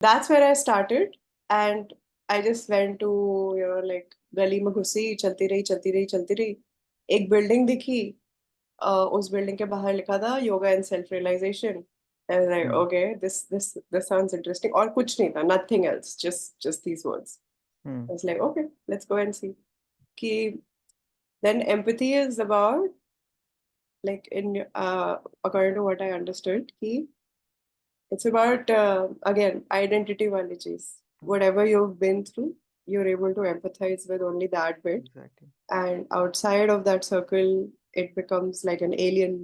that's where I started, and I just went to, like, गली में घुसी, चलती रही चलती रही चलती रही, एक बिल्डिंग दिखी, उस बिल्डिंग के बाहर लिखा था yoga and self realization. Like hmm okay, this sounds interesting, और कुछ नहीं था, nothing else, just these words. Hmm I was like okay, let's go and see. कि then empathy is about, like, in according to what I understood, कि it's about, again, identity वाली चीज. Whatever you've been through, you're able to empathize with only that bit, exactly. and outside of that circle, it becomes like an alien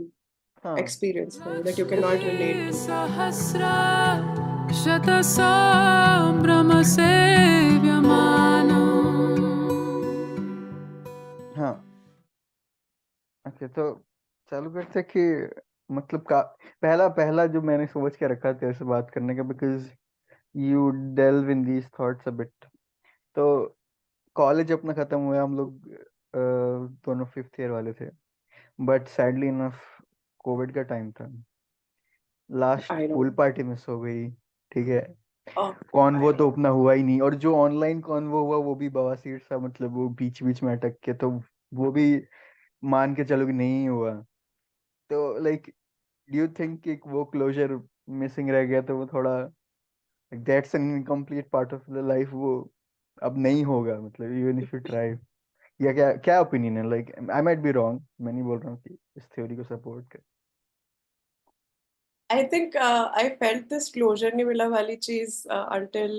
हाँ. experience for you that you cannot relate to. हाँ. अच्छा, तो चालू करते हैं कि मतलब का पहला पहला जो मैंने सोच के रखा तेरे से बात करने का, because you delve in these thoughts a bit. तो कॉलेज अपना खत्म हुआ, हम लोग दोनों फिफ्थ ईयर वाले थे, बट सैडली इनफ कोविड का टाइम था. Last I pool know. Party miss हो गई. ठीक है. Oh, कॉन्वो तो अपना हुआ ही नहीं, और जो ऑनलाइन कॉन्वो हुआ वो भी बवासीर सा, मतलब वो बीच बीच में अटक के, तो वो भी मान के चलो कि नहीं हुआ. तो लाइक डू यू थिंक कि वो क्लोजर मिसिंग रह गया, तो वो थोड़ा that's an incomplete part of the life, वो अब नहीं होगा, मतलब इवन इफ यू ट्राई. या क्या क्या ओपिनियन है? Like I might be wrong, मैं नहीं बोल रहा हूँ कि इस थ्योरी को सपोर्ट कर. I think I felt this closure नहीं मिला वाली चीज until,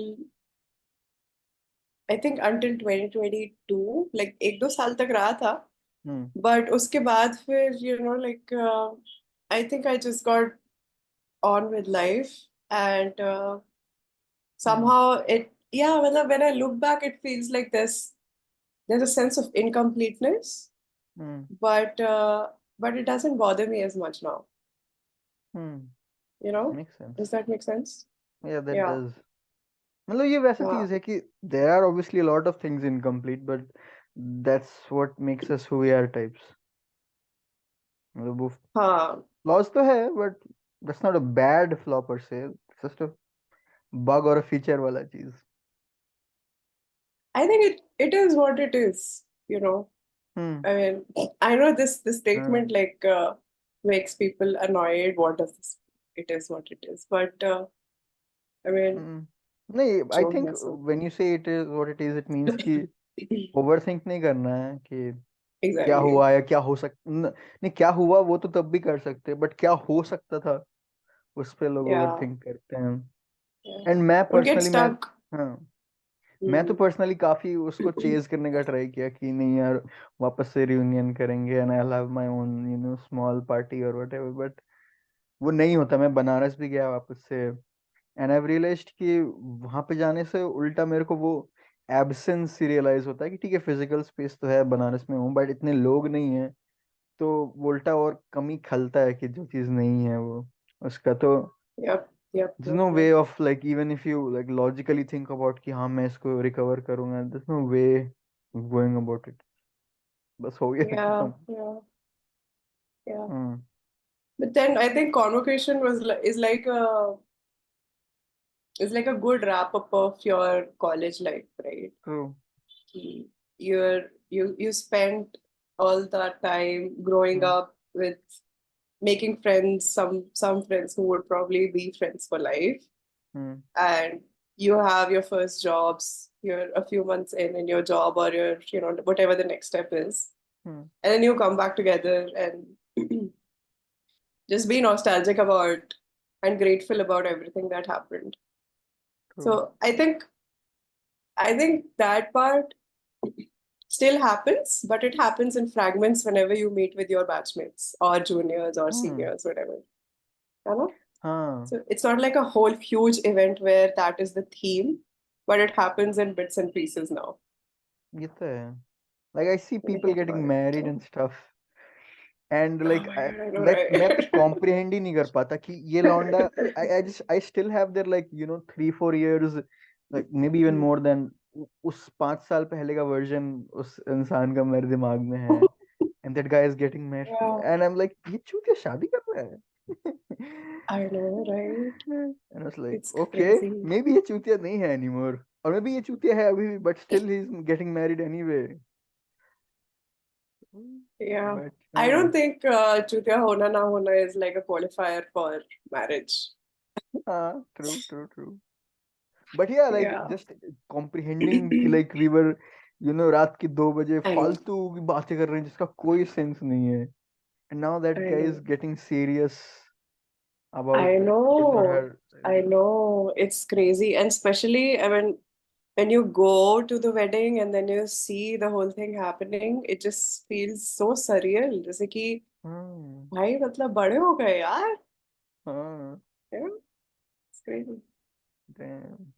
I think, until 2022, like एक दो साल तक रहा था. हम्म But उसके बाद फिर, like, I think I just got on with life, and hmm somehow it, yeah, when I look back, it feels like there's a sense of incompleteness, hmm but it doesn't bother me as much now. Hmm You know, make sense. does that make sense? या that Yeah, does. मतलब ये वैसा yeah. चीज है कि there are obviously lot of things incomplete, but that's what makes us who we are types. मतलब वो हाँ, फ्लॉज तो है, but that's not a bad flaw per se, just a bug और अ फीचर वाला चीज. I think it is what it is. You know, hmm I mean, I know this हाँ. statement, like, makes people annoyed. What does this? It is what it is. But I mean, नहीं, आई जो think है सो. When you से it is what it is, it means कि over think नहीं करना है कि क्या Exactly. हुआ या क्या हो नहीं, क्या हुआ वो तो तब भी कर सकते, बट क्या हो सकता था उस पे लोग ओवर Yeah, थिंक करते हैं. yeah. एंड मैं Don't get पर्सनली, मैं stuck. हाँ, मैं तो Hmm. पर्सनली काफी उसको चेज करने का ट्राई किया कि नहीं यार, वापस से रियूनियन करेंगे and I have my own small party और व्हाटएवर, बट वो नहीं होता. मैं बनारस भी गया वापस से, एंड आई रियलाइज्ड कि वहां पे जाने से उल्टा मेरे को वो एब्सेंस रियलाइज होता है कि ठीक है, फिजिकल स्पेस तो है, बनारस में हूँ, बट इतने लोग नहीं है, तो वो उल्टा और कमी खलता है कि जो चीज नहीं है वो उसका. तो Yep, yep, there's yep, no yep. way of, like, even if you like logically think about कि हाँ मैं इसको रिकवर करूंगा, there's no way of going about it. बस हो गया Yeah, खत्म. yeah, yeah. Hmm But then I think convocation is like a good wrap up of your college life, right? True. You spent all that time growing hmm up with making friends, some friends who would probably be friends for life, hmm and you have your first jobs, you're a few months in your job, or your, whatever the next step is, hmm and then you come back together and just be nostalgic about and grateful about everything that happened. True. So I think that part still happens, but it happens in fragments whenever you meet with your batchmates or juniors or hmm seniors, whatever. You know? हाँ. So it's not like a whole huge event where that is the theme, but it happens in bits and pieces now. ये तो है. Like I see When I people think about getting it. married So, and stuff, and oh like my God, I know, like मैं right? कुछ comprehend ही नहीं कर पाता कि ये लौंडा. I still have their, like, 3-4 years, like maybe even more than उस 5 साल पहले का version उस इंसान का मेरे दिमाग में है, and that guy is getting married, Yeah. and I'm like, ये चूतिया शादी कर रहा है. I know, right? And I was like, It's okay, crazy. maybe ये चूतिया नहीं है anymore, or maybe ये चूतिया है अभी भी, but still he's getting married anyway. Yeah. But I don't think chutiya hona na hona is like a qualifier for marriage. true, true, true. But yeah, like Yeah, just comprehending कि like we were, रात के 2 बजे I know. फालतू की बातें कर रहे हैं जिसका कोई सेंस नहीं है. And now that I guy know. is getting serious about I his or know. her. I know. It's crazy. And especially, I mean, when you go to the wedding and then you see the whole thing happening, it just feels so surreal. जैसे कि हाँ, भाई मतलब बड़े हो गए यार. हाँ, You know, it's crazy. damn,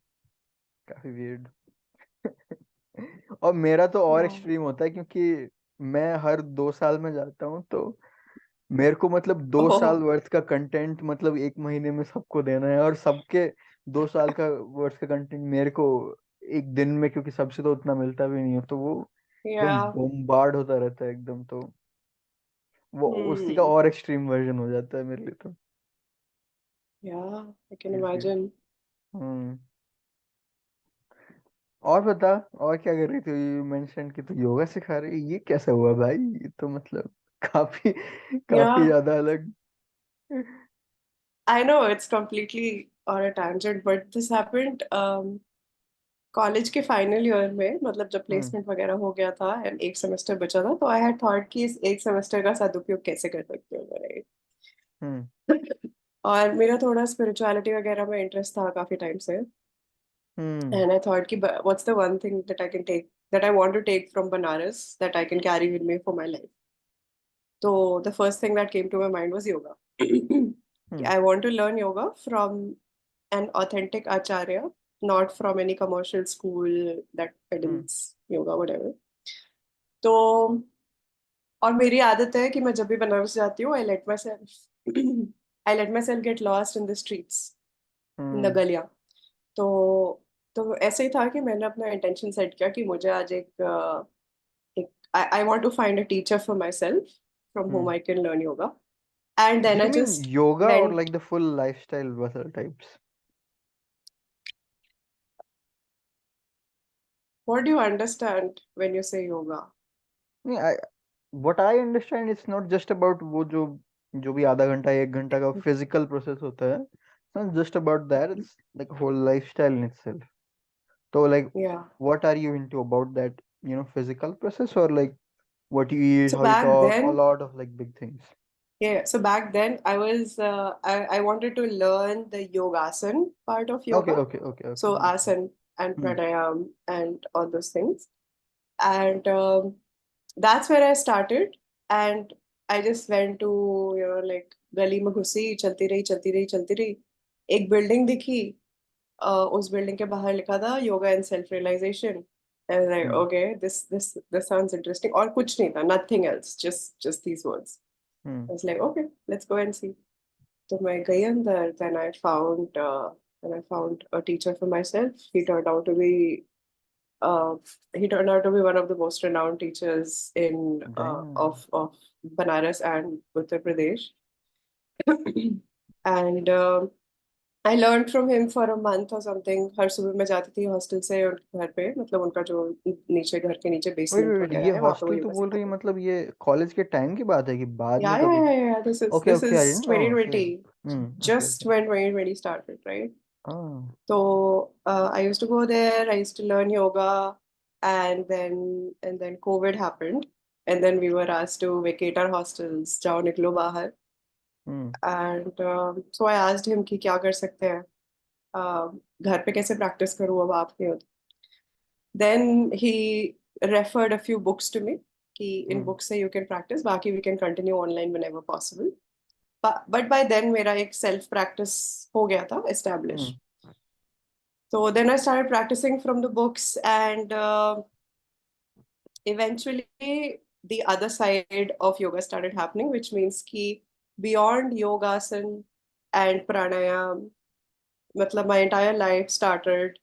काफी weird. और मेरा तो और Yeah. एक्सट्रीम होता है क्योंकि मैं हर 2 साल में जाता हूँ, तो मेरे को मतलब 2 साल Oh, वर्थ का कंटेंट मतलब 1 महीने में सबको देना है, और सबके 2 साल का वर्थ का कंटेंट मेरे को एक दिन में, क्योंकि सबसे तो उतना मिलता भी नहीं है, तो वो एकदम yeah. बम्बार्ड होता रहता है एकदम, तो वो उसी का Hmm. और एक्सट्रीम वर्जन हो जाता है मेरे लिए, तो Yeah, I can feels weird. imagine. हम्म. और बता, और क्या कर रही थी? यू मेंशन कि तू योगा सिखा रही है, ये कैसा हुआ भाई? ये तो मतलब काफी काफी Yeah, ज्यादा अलग. I know it's completely on a tangent, but this happened college के फाइनल ईयर में, मतलब जब हम्म. प्लेसमेंट वगैरह हो गया था एंड एक सेमेस्टर बचा था, तो आई हैड थॉट कि इस एक सेमेस्टर का सदुपयोग कैसे कर सकते हो, राइट? हम्म. और मेरा थोड़ा स्पिरिचुअलिटी वगैरह में इंटरेस्ट था काफी टाइम से, हम्म. एंड आई थॉट कि what's the one thing that I can take, that I want to take from Banaras, that I can carry with me for my life. तो the first thing that came to my mind was yoga. Hmm. I want to learn yoga from an authentic acharya, not from any commercial school that hmm. peddles yoga, whatever. तो और मेरी आदत है कि मैं जब भी बनारस जाती हूँ, I let myself get lost in the streets, in the hmm. गलियाँ. तो तो ऐसे ही था कि मैंने अपना इंटेंशन सेट किया कि मुझे आज एक I want to find a teacher for myself from home hmm. I can learn yoga. And Do then you I mean just yoga or went. like the full lifestyle Vasal types? What do you understand when you say yoga? नहीं, what I understand, it's not just about वो जो जो भी आधा घंटा 1 घंटा का physical process होता है. It's not just about that. It's like a whole lifestyle in itself. So like, Yeah. what are you into about that? Physical process, or like what you eat, So how you back talk, a then, lot of like big things. yeah, so back then I wanted to learn the yogasan part of Okay, yoga. okay, okay, okay, So okay. asan and Hmm. pranayam and all those things. And that's where I started. And I just went to, like गली में घुसी, चलती रही चलती रही चलती रही. एक बिल्डिंग दिखी, उस बिल्डिंग के बाहर लिखा था yoga and self realization. And like, Hmm. okay, this sounds interesting. और कुछ नहीं था, nothing else, just these words. Hmm. I was like, okay, let's go and see. So my गई अंदर, then I found a teacher for myself. Uh, he turned out to be one of the most renowned teachers in Damn. of Banaras and Uttar Pradesh. And I learned from him for a month or something. हर सुबह मैं जाती थी hostel से उनके घर पे, मतलब उनका जो नीचे घर के नीचे वेट बेसमेंट वेट, ये वगैरह है, वहां पे वो हॉस्टल तो योगा बोल रही है, सिखाते थे. मतलब ये कॉलेज के टाइम की बात है कि बाद में Yeah, yeah, कभी? yeah, yeah, yeah. This is okay, this okay, I is didn't know. Okay. 2020, okay, just okay. when 2020 started, right? हाँ. So I used to go there. I used to learn yoga, and then COVID happened, and then we were asked to vacate our hostels, जाओ निकलो बाहर. हम्म. And so I asked him कि क्या कर सकते हैं, घर पे कैसे प्रैक्टिस करूँ अब आप नहीं हो तो. Then he referred a few books to me कि इन हम्म. books से you can practice, बाकी we can continue online whenever possible. But by then मेरा एक self practice हो गया था हम्म. established. So then I started practicing from the books, and eventually the other side of yoga started happening, which means कि beyond yogasan and pranayam, मतलब my entire life started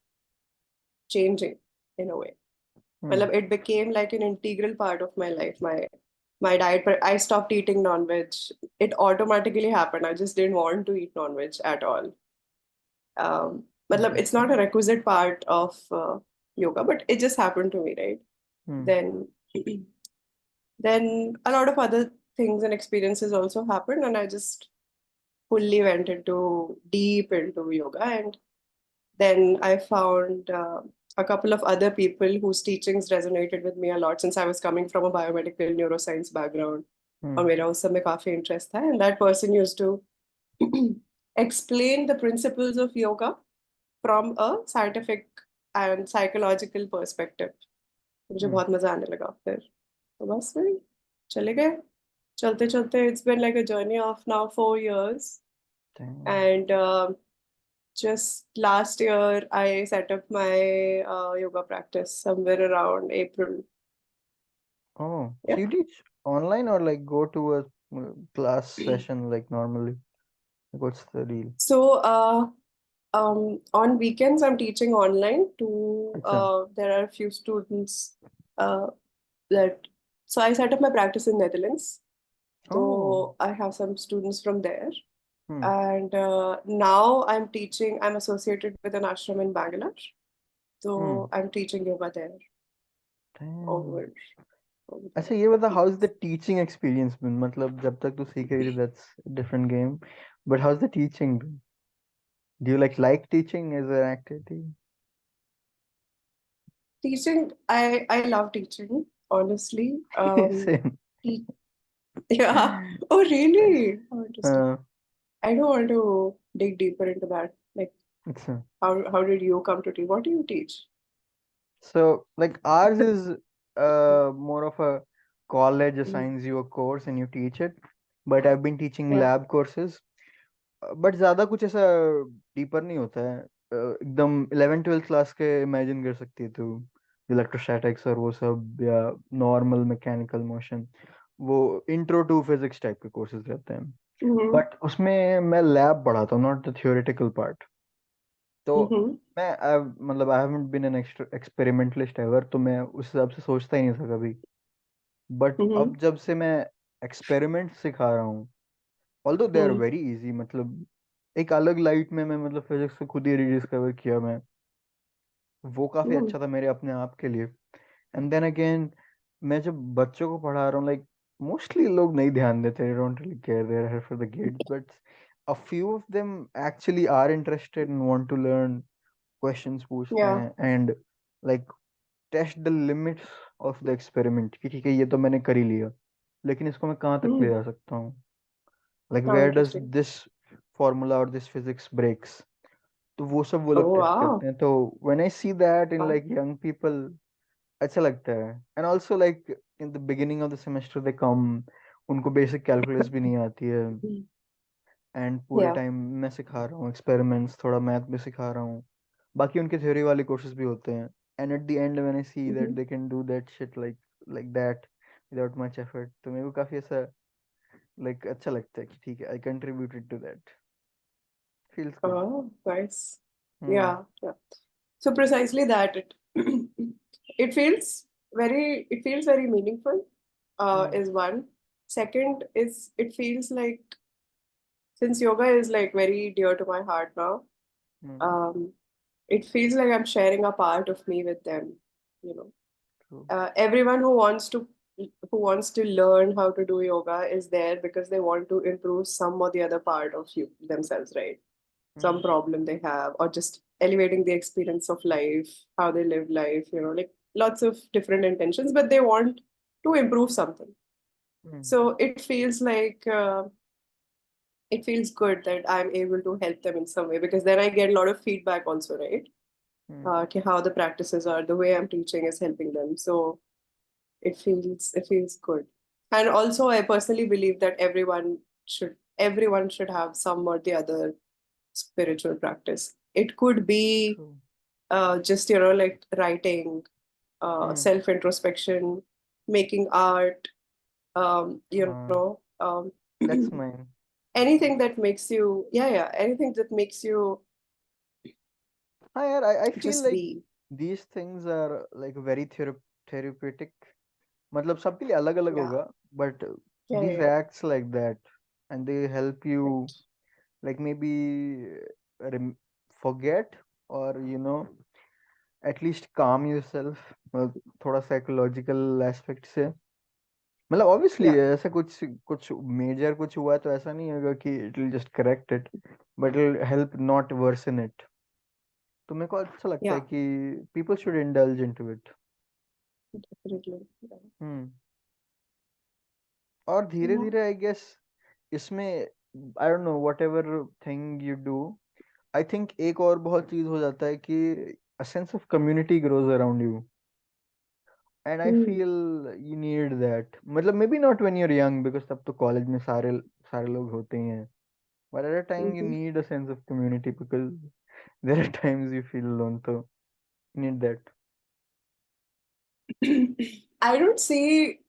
changing in a way. हम्म. मतलब it became like an integral part of my life. my diet, but I stopped eating non-veg. It automatically happened. I just didn't want to eat non-veg at all. Matlab, it's not a Interesting. requisite part of yoga, but it just happened to me, right? Hmm. Then, then a lot of other things and experiences also happened, and I just fully went into deep into yoga. And then I found a couple of other people whose teachings resonated with me a lot since I was coming from a biomedical neuroscience background. Hmm. और मेरा उस समय काफी interest था, and that person used to explain the principles of yoga from a scientific and psychological perspective. मुझे Hmm. बहुत मजा आने लगा फिर, तो बस वही चले गए चलते चलते. It's been like a journey of now 4 years, Damn. and just last year I set up my yoga practice somewhere around April. Oh, so Yeah. you teach online or like go to a class session like normally? Like, what's the deal? So on weekends I'm teaching online to Acha. there are a few students uh, that so I set up my practice in Netherlands. Oh. So I have some students from there. Hmm. And now I'm teaching, I'm associated with an ashram in Bangalore. Hmm. So I'm teaching yoga there Damn. over, over अच्छा there. ये बता how is the teaching experience been मतलब जब तक तू सीख रही थी that's a different game but how's the teaching been? Do you like teaching as an activity? Teaching, I love teaching, honestly. Same. Te- yeah. Oh, really? Oh, interesting. uh, I don't want to dig deeper into that. Like, अच्छा. how did you come to teach? What do you teach? So like ours is more of a college Mm. assigns you a course and you teach it but I've been teaching Yeah. lab courses but ज्यादा कुछ ऐसा deeper नहीं होता है एकदम 11th 12th class के imagine कर सकती है तू इलेक्ट्रोस्टैटिक्स और वो सब या नॉर्मल मैकेनिकल मोशन वो इंट्रो टू फिजिक्स टाइप के कोर्सेज रहते हैं Mm-hmm. बट उसमें मैं लैब पढ़ाता हूँ नॉट द थियोरेटिकल पार्ट तो Mm-hmm. मैं मतलब I haven't been an experimentalist ever तो मैं उस हिसाब से सोचता ही नहीं था कभी बट Mm-hmm. अब जब से मैं एक्सपेरिमेंट सिखा रहा हूँ although they are very easy मतलब एक अलग लाइट में मैं मतलब फिजिक्स को खुद ही रिडिस्कवर किया मैं वो काफी Mm-hmm. अच्छा था मेरे अपने आप के लिए एंड देन अगेन मैं जब बच्चों को पढ़ा रहा हूँ लाइक मोस्टली लोग नहीं ध्यान देते don't really care they are here for the kids but a few of them actually are interested and want to learn questions पूछते Yeah. हैं and like test the limits of the experiment कि ठीक है ये तो मैंने कर ही लिया लेकिन इसको मैं कहाँ तक ले Mm. जा सकता हूँ like How where does interesting. this formula or this physics breaks तो वो सब वो लोग Oh, टेस्ट wow. करते हैं तो when I see that in Wow. like young people अच्छा लगता है and also like in the beginning of the semester they come उनको basic calculus भी नहीं आती है Mm. and पूरे Yeah. टाइम मैं सिखा रहा हूँ experiments थोड़ा मैथ भी सिखा रहा हूँ बाकी उनके थ्योरी वाले कोर्सेज भी होते हैं and at the end when I see that Mm-hmm. they can do that shit like that without much effort तो मेरे को काफी ऐसा like अच्छा लगता है कि ठीक है I contributed to that feels good. Oh, nice. Hmm. Yeah, yeah. So precisely that it feels it feels very meaningful, Hmm. is one. Second is it feels like since yoga is like very dear to my heart now, Hmm. um, it feels like I'm sharing a part of me with them, you know. True. Everyone who wants to learn how to do yoga is there because they want to improve some or the other part of you themselves, right? Some Hmm. problem they have, or just elevating the experience of life, how they live life, like lots of different intentions, but they want to improve something. Hmm. So it feels good that I'm able to help them in some way because then I get a lot of feedback also, right? Hmm. Okay, how the practices are, the way I'm teaching is helping them. So it feels good. And also I personally believe that everyone should have some or the other spiritual practice. It could be True. just like writing, Hmm. self introspection, making art, Uh, that's mine. anything that makes you, yeah, yeah, anything that makes you हाँ यार, I feel just like be. these things are like very therapeutic. मतलब सबके लिए अलग अलग Yeah. होगा but Yeah, these yeah, acts like that, and they help you, right. like maybe forget, or at least calm yourself, थोड़ा psychological aspect से, मतलब obviously Yeah, ऐसा कुछ कुछ मेजर कुछ हुआ तो ऐसा नहीं होगा कि it will just correct it, but it will help not worsen it. तो मेरे को अच्छा लगता है yeah, कि people should indulge into it. definitely. Yeah. Hmm. और धीरे Yeah. धीरे आई गेस इसमें, I don't know whatever thing you do, I think एक और बहुत चीज हो जाता है कि a sense of community grows around you, and I Hmm. feel you need that, मतलब maybe not when you're young because तब तो कॉलेज में सारे सारे लोग होते ही हैं, but at a time you Mm-hmm. need a sense of community because there are times you feel alone, so you need that. I don't see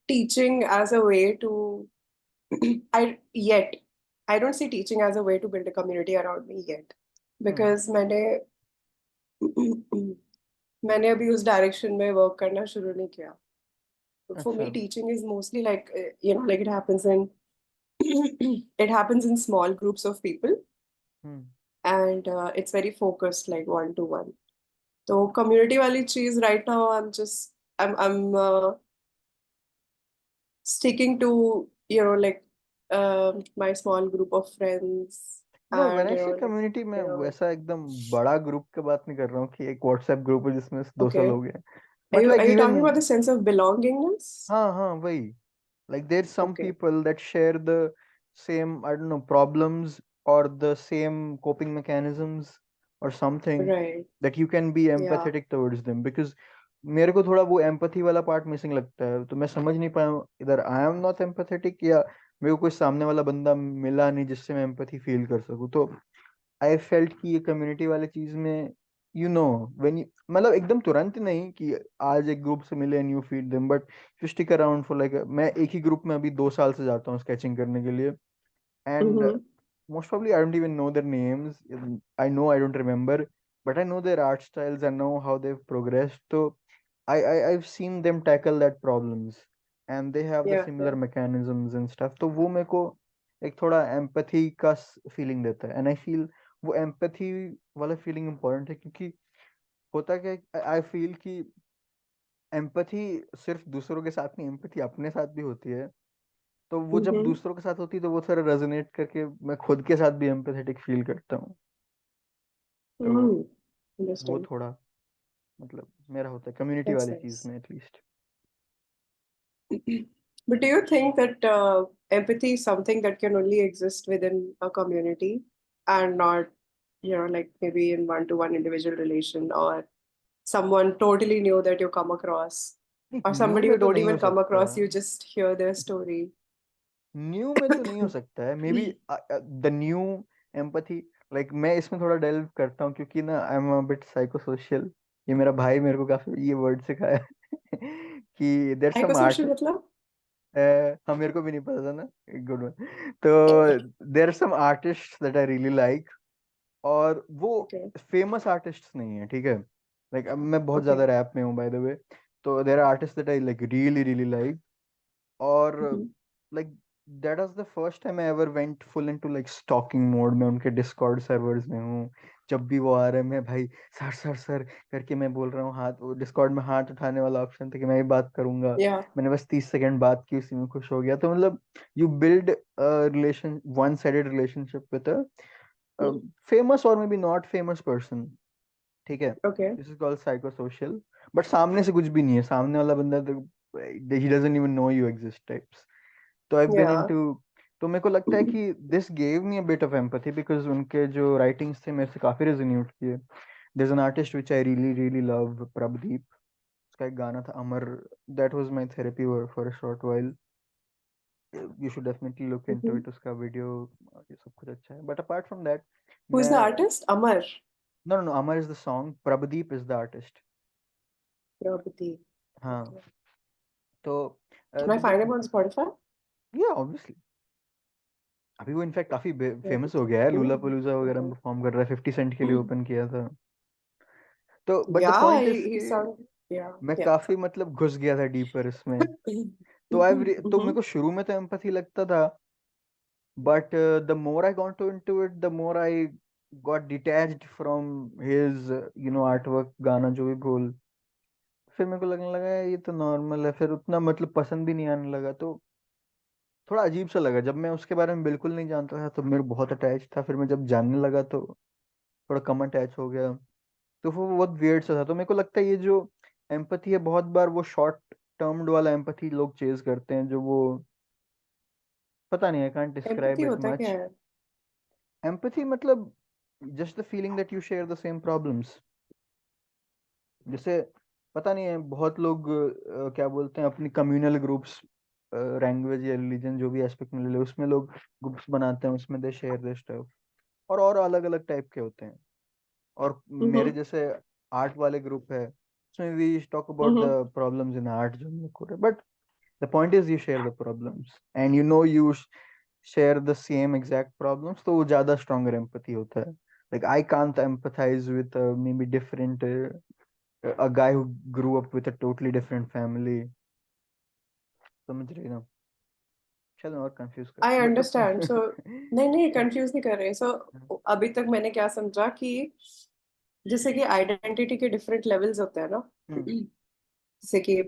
teaching as a way to I yet I don't see teaching as a way to build a community around me yet Hmm. because मैंने अभी उस direction में work करना शुरू नहीं किया. For me अच्छा। teaching is mostly like like it happens in small groups of people Hmm. and it's very focused like one to one. तो community वाली चीज right now I'm sticking to like my small group of friends no, when and I say like community में you know वैसा एकदम बड़ा group की बात नहीं कर रहा हूँ कि एक व्हाट्सएप ग्रुप है जिसमें 200 okay लोग हैं, are but you like are you even, talking about the sense of belongingness? हाँ हाँ वही, like there's some Okay, people that share the same, I don't know, problems or the same coping mechanisms or something, right, that you can be yeah. empathetic towards them, because मेरे को थोड़ा वो empathy वाला part missing लगता है, तो मैं समझ नहीं पाया हूँ, इधर आई एम नॉट empathetic या मेरे को कोई सामने वाला बंदा मिला नहीं जिससे मैं empathy फील कर सकूँ। तो आई फेल्ट कि ये कम्युनिटी वाले चीज में, व्हेन यू, मतलब एकदम तुरंत नहीं कि आज एक ग्रुप से मिले and you feed them, but you stick around for like, मैं एक ही ग्रुप में अभी 2 साल से जाता हूँ स्केचिंग करने के लिए, and Mm-hmm. most probably I don't even know their names. I know I don't remember, but I know their art styles. I know how they've progressed. So I've seen them tackle that problems, and they have the Yeah, similar yeah. mechanisms and stuff. तो वो मेरे को एक थोड़ा empathy का feeling देता है, and I feel वो empathy वाला फीलिंग important है, क्योंकि होता क्या है, आई फील कि empathy सिर्फ दूसरों के साथ नहीं, empathy अपने साथ भी होती है। तो वो जब Mm-hmm. दूसरों के साथ होती है तो वो सारा रेजोनेट करके मैं खुद के साथ भी एम्पैथेटिक फील करता हूँ। तो Mm. वो Understand. थोड़ा, मतलब मेरा होता है कम्युनिटी That's वाली चीज nice. में at least. But do you think that empathy is something that can only exist within a community and not, like maybe in one-to-one individual relation or someone totally new that you come across or new somebody में you तो don't नहीं हो even come सकता, across, you just hear their story? New में तो नहीं हो सकता है, may be the new empathy, like मैं इसमें थोड़ा डेल्व करता हूँ क्योंकि ना I am a bit psycho social, ये मेरा भाई मेरे को काफी ये वर्ड सिखाया है कि देयर सम आर्ट, Psychosocial मतलब? हाँ मेरे को भी नहीं पता था ना, गुड वन। तो there are some artist that I really like, और वो Okay, फेमस आर्टिस्ट नहीं है, ठीक है, लाइक अब मैं बहुत ज्यादा okay. रैप में हूँ बाय द वे, तो there are artist that I like really really like, और Mm-hmm. Like that was the first time I ever went full into like stalking mode में, उनके डिस्कॉर्ड सर्वर्स में हूँ, जब भी वो आ रहे हैं मैं भाई सर सर सर करके मैं बोल रहा हूँ, हाथ वो डिस्कॉर्ड में हाथ उठाने वाला ऑप्शन था कि मैं भी बात करूंगा, Yeah. मैंने बस 30 सेकंड बात की उसी में खुश हो गया। तो मतलब you build relation, one sided relationship with Mm. Famous और maybe not famous person, ठीक है, Okay. This is called psycho social, but सामने से कुछ भी नहीं है, सामने वाला बंदा तो he doesn't even know you exist types. तो आई बिन Yeah. इनटू, तो मेरे को लगता है कि this gave me a bit of empathy because उनके जो राइटिंग्स थे मेरे से काफी रेजोनेट किए। There is an artist which I really really love, Prabhdeep, उसका एक गाना था Amar, that was my therapy for a short while, you should definitely look into Mm-hmm. It, उसका वीडियो ये सब कुछ अच्छा है, but apart from that Who's मैं, the artist? Amar. No no no, Amar is the song, Prabhdeep is the artist. Prabhati. हाँ। Okay. तो Can I find him on Spotify? या ऑब्वियसली अभी वो इनफैक्ट काफी फेमस हो Prabhati. गया है, लूला Mm. पलूजा वगैरह में Okay. परफॉर्म कर रहा है, 50 सेंट के लिए ओपन किया था। तो but the Yeah, point is he कि sound yeah, मैं yeah. काफी मतलब घुस गया था डीपर इसमें, तो तो मेरे को शुरू में तो एम्पैथी लगता था, but the more I got into it, the more I got detached from his artwork, गाना जो भी बोल, फिर मेरे को लगने लगा ये तो नॉर्मल है, फिर उतना मतलब पसंद भी नहीं आने लगा। तो थोड़ा अजीब सा लगा जब मैं उसके बारे में बिल्कुल नहीं जानता था, तो मेरे बहुत अटैच था, फिर मैं जब जानने लगा तो थोड़ा कम अटैच हो गया। तो वो बहुत वियर्ड सा था। तो मेरे को लगता है ये जो एम्पथी है, बहुत बार वो शॉर्ट टर्म्ड वाला एम्पथी लोग चेज करते हैं, जो वो पता नहीं, I can't empathy describe it होता क्या मच। है? एम्पैथी मतलब just the feeling that you share the same problems. जैसे पता नहीं है, बहुत लोग क्या बोलते हैं, अपनी कम्युनल ग्रुप्स, लैंग्वेज या रिलीजन जो भी एस्पेक्ट में ले लो, उसमें लोग ग्रुप्स बनाते हैं, उसमें दे शेयर देयर स्टफ, और अलग अलग टाइप के होते हैं। और मेरे हम्म जैसे आर्ट वाले ग्रुप है, उसमें we talk about the hmm problems in art जो हम लोग को, but the point is you share the problems and you share the same exact problems, तो वो ज्यादा स्ट्रॉन्गर एम्पथी होता है। Like I can't empathize with maybe different a guy who grew up with a totally different family, समझ रही ना? शायद मैं और कंफ्यूज कर आई अंडरस्टैंड। सो मतलब नहीं नहीं, कंफ्यूज नहीं कर रहे। सो अभी तक मैंने क्या समझा कि जैसे कि आइडेंटिटी के डिफरेंट लेवल्स होते हैं ना, हम्म जैसे कि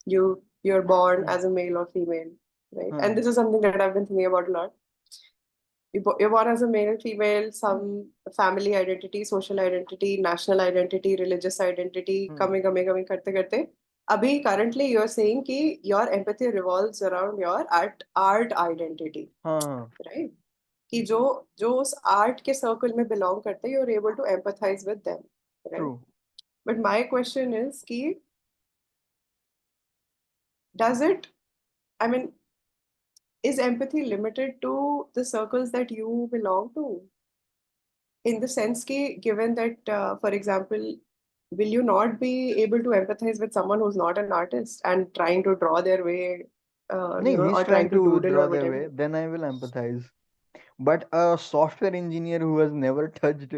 you you're born hmm as a male or female, right? And हाँ this is something that I've been thinking about a lot. You're born as a male, female, some family identity, social identity, national identity, religious identity, hmm coming करते करते अभी currently you're saying कि your empathy revolves around your art identity, हाँ हाँ right? कि जो जो उस आर्ट के सर्कल में बिलोंग करते हैं, you're able to empathize with them, true. right? But my question is कि does it, I mean, is empathy limited to the circles that you belong to? In the sense ki, given that, for example, will you not be able to empathize with someone who's not an artist and trying to draw their way, नहीं, he is or trying trying to to doodle draw or their whatever? way, then I will empathize. But a software engineer who has never touched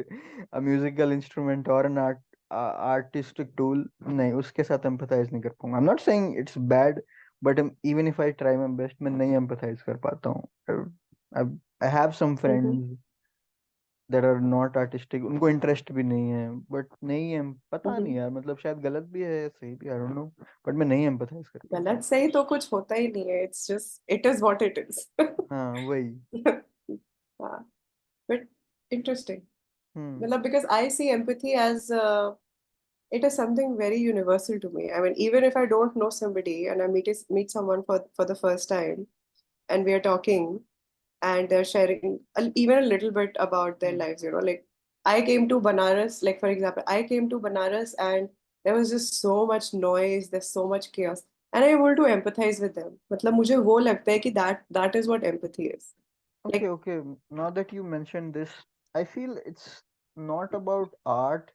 a musical instrument or an artistic tool, नहीं, उसके साथ empathize नहीं कर पाऊंगा। I'm not saying it's bad, but even if I try my best, मैं नहीं empathize कर पाता हूँ। I, I have some Mm-hmm. friends that are not artistic, उनको इंटरेस्ट भी नहीं है, बट नहीं है, पता नहीं Mm-hmm. यार, मतलब शायद गलत भी है, सही भी, आई डोंट नो, बट मैं नहीं एम्पथाइज कर पाता गलत हूँ। सही तो कुछ होता ही नहीं है, it's just it is what it is. हाँ वही। हाँ, but interesting. हम्म मतलब because I see empathy as it is something very universal to me. I mean, even if I don't know somebody and I meet someone for the first time, and we are talking and they're sharing even a little bit about their hmm lives, like I came to Banaras, like for example, I came to Banaras and there was just so much noise, there's so much chaos, and I'm able to empathize with them. मतलब मुझे वो लगता है कि that is what empathy is. okay, Like, okay, now that you mentioned this, I feel it's not about art.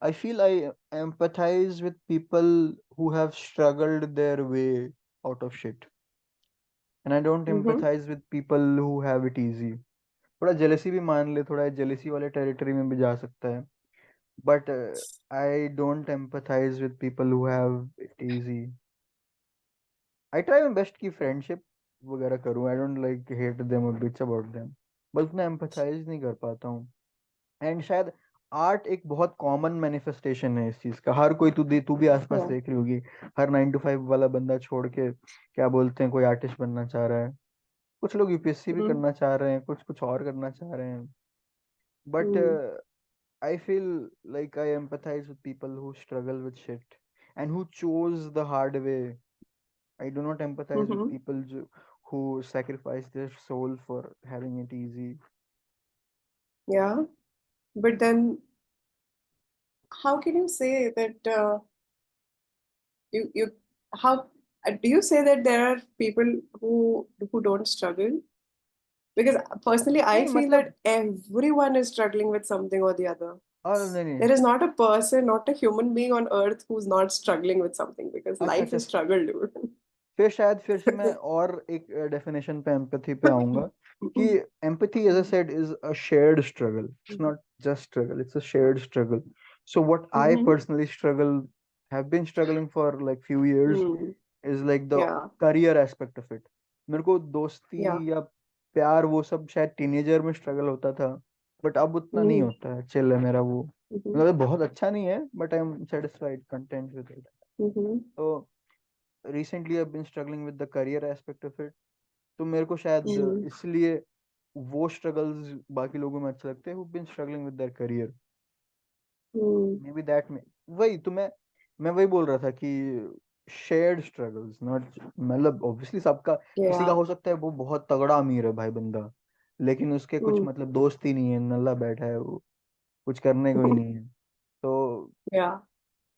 I feel I empathize with people who have struggled their way out of shit, and I don't mm-hmm, empathize with people who have it easy. थोड़ा jealousy भी मान ले, थोड़ा jealousy वाले territory में भी जा सकता है, but I don't empathize with people who have it easy. I try my best कि फ्रेंडशिप वगैरह करूं, I don't like hate them or bitch about them, बस उतना empathize नहीं कर पाता हूँ। एंड शायद आर्ट एक बहुत कॉमन मैनिफेस्टेशन है इस चीज का। हर कोई, तू भी आसपास yeah, देख रही होगी, हर 9 to 5 वाला बंदा छोड़ के क्या बोलते हैं, कोई आर्टिस्ट बनना चाह रहा है, कुछ लोग यूपीएससी भी mm-hmm, करना चाह रहे हैं, कुछ कुछ और करना चाह रहे हैं, but mm-hmm, I feel like I empathize with people who struggle with shit and who chose the hard way. I do not empathize with mm-hmm. people who sacrifice their soul for having it easy. Yeah, but then how can you say that you how do you say that there are people who don't struggle? Because personally, I नहीं feel मतलब, that everyone is struggling with something or the other. और नहीं नहीं, There is not a person, not a human being on earth who's not struggling with something because अच्छा life अच्छा, is struggle, फिर शायद फिर से मैं dude. और एक डेफिनेशन पे एम्पैथी पे आऊंगा कि empathy, as I said, is a shared struggle, it's not just struggle, it's a shared struggle. So what I Mm-hmm. personally struggle, have been struggling for like few years, Mm-hmm. Is like the Yeah. Career aspect of it. मेरे को Yeah. दोस्ती या प्यार वो सब शायद teenager में struggle होता था, बट अब उतना नहीं Mm-hmm. होता है, चिल है मेरा वो। Mm-hmm. मतलब बहुत अच्छा नहीं है, but I am satisfied content with it. Mm-hmm. तो recently I been struggling with the career aspect of it. तो मेरे को शायद Mm-hmm. इसलिए वो स्ट्रगल्स बाकी लोगों में अच्छे लगते हैं, who been struggling with their career. Mm. Maybe that में वही तो मैं वही बोल रहा था कि शेयर्ड स्ट्रगल्स नॉट, मतलब ऑब्वियसली सबका, किसी का Yeah. हो सकता है वो बहुत तगड़ा अमीर है भाई बंदा, लेकिन उसके कुछ Mm. मतलब दोस्त ही नहीं है, नल्ला बैठा है वो, कुछ करने को ही नहीं है। तो Yeah.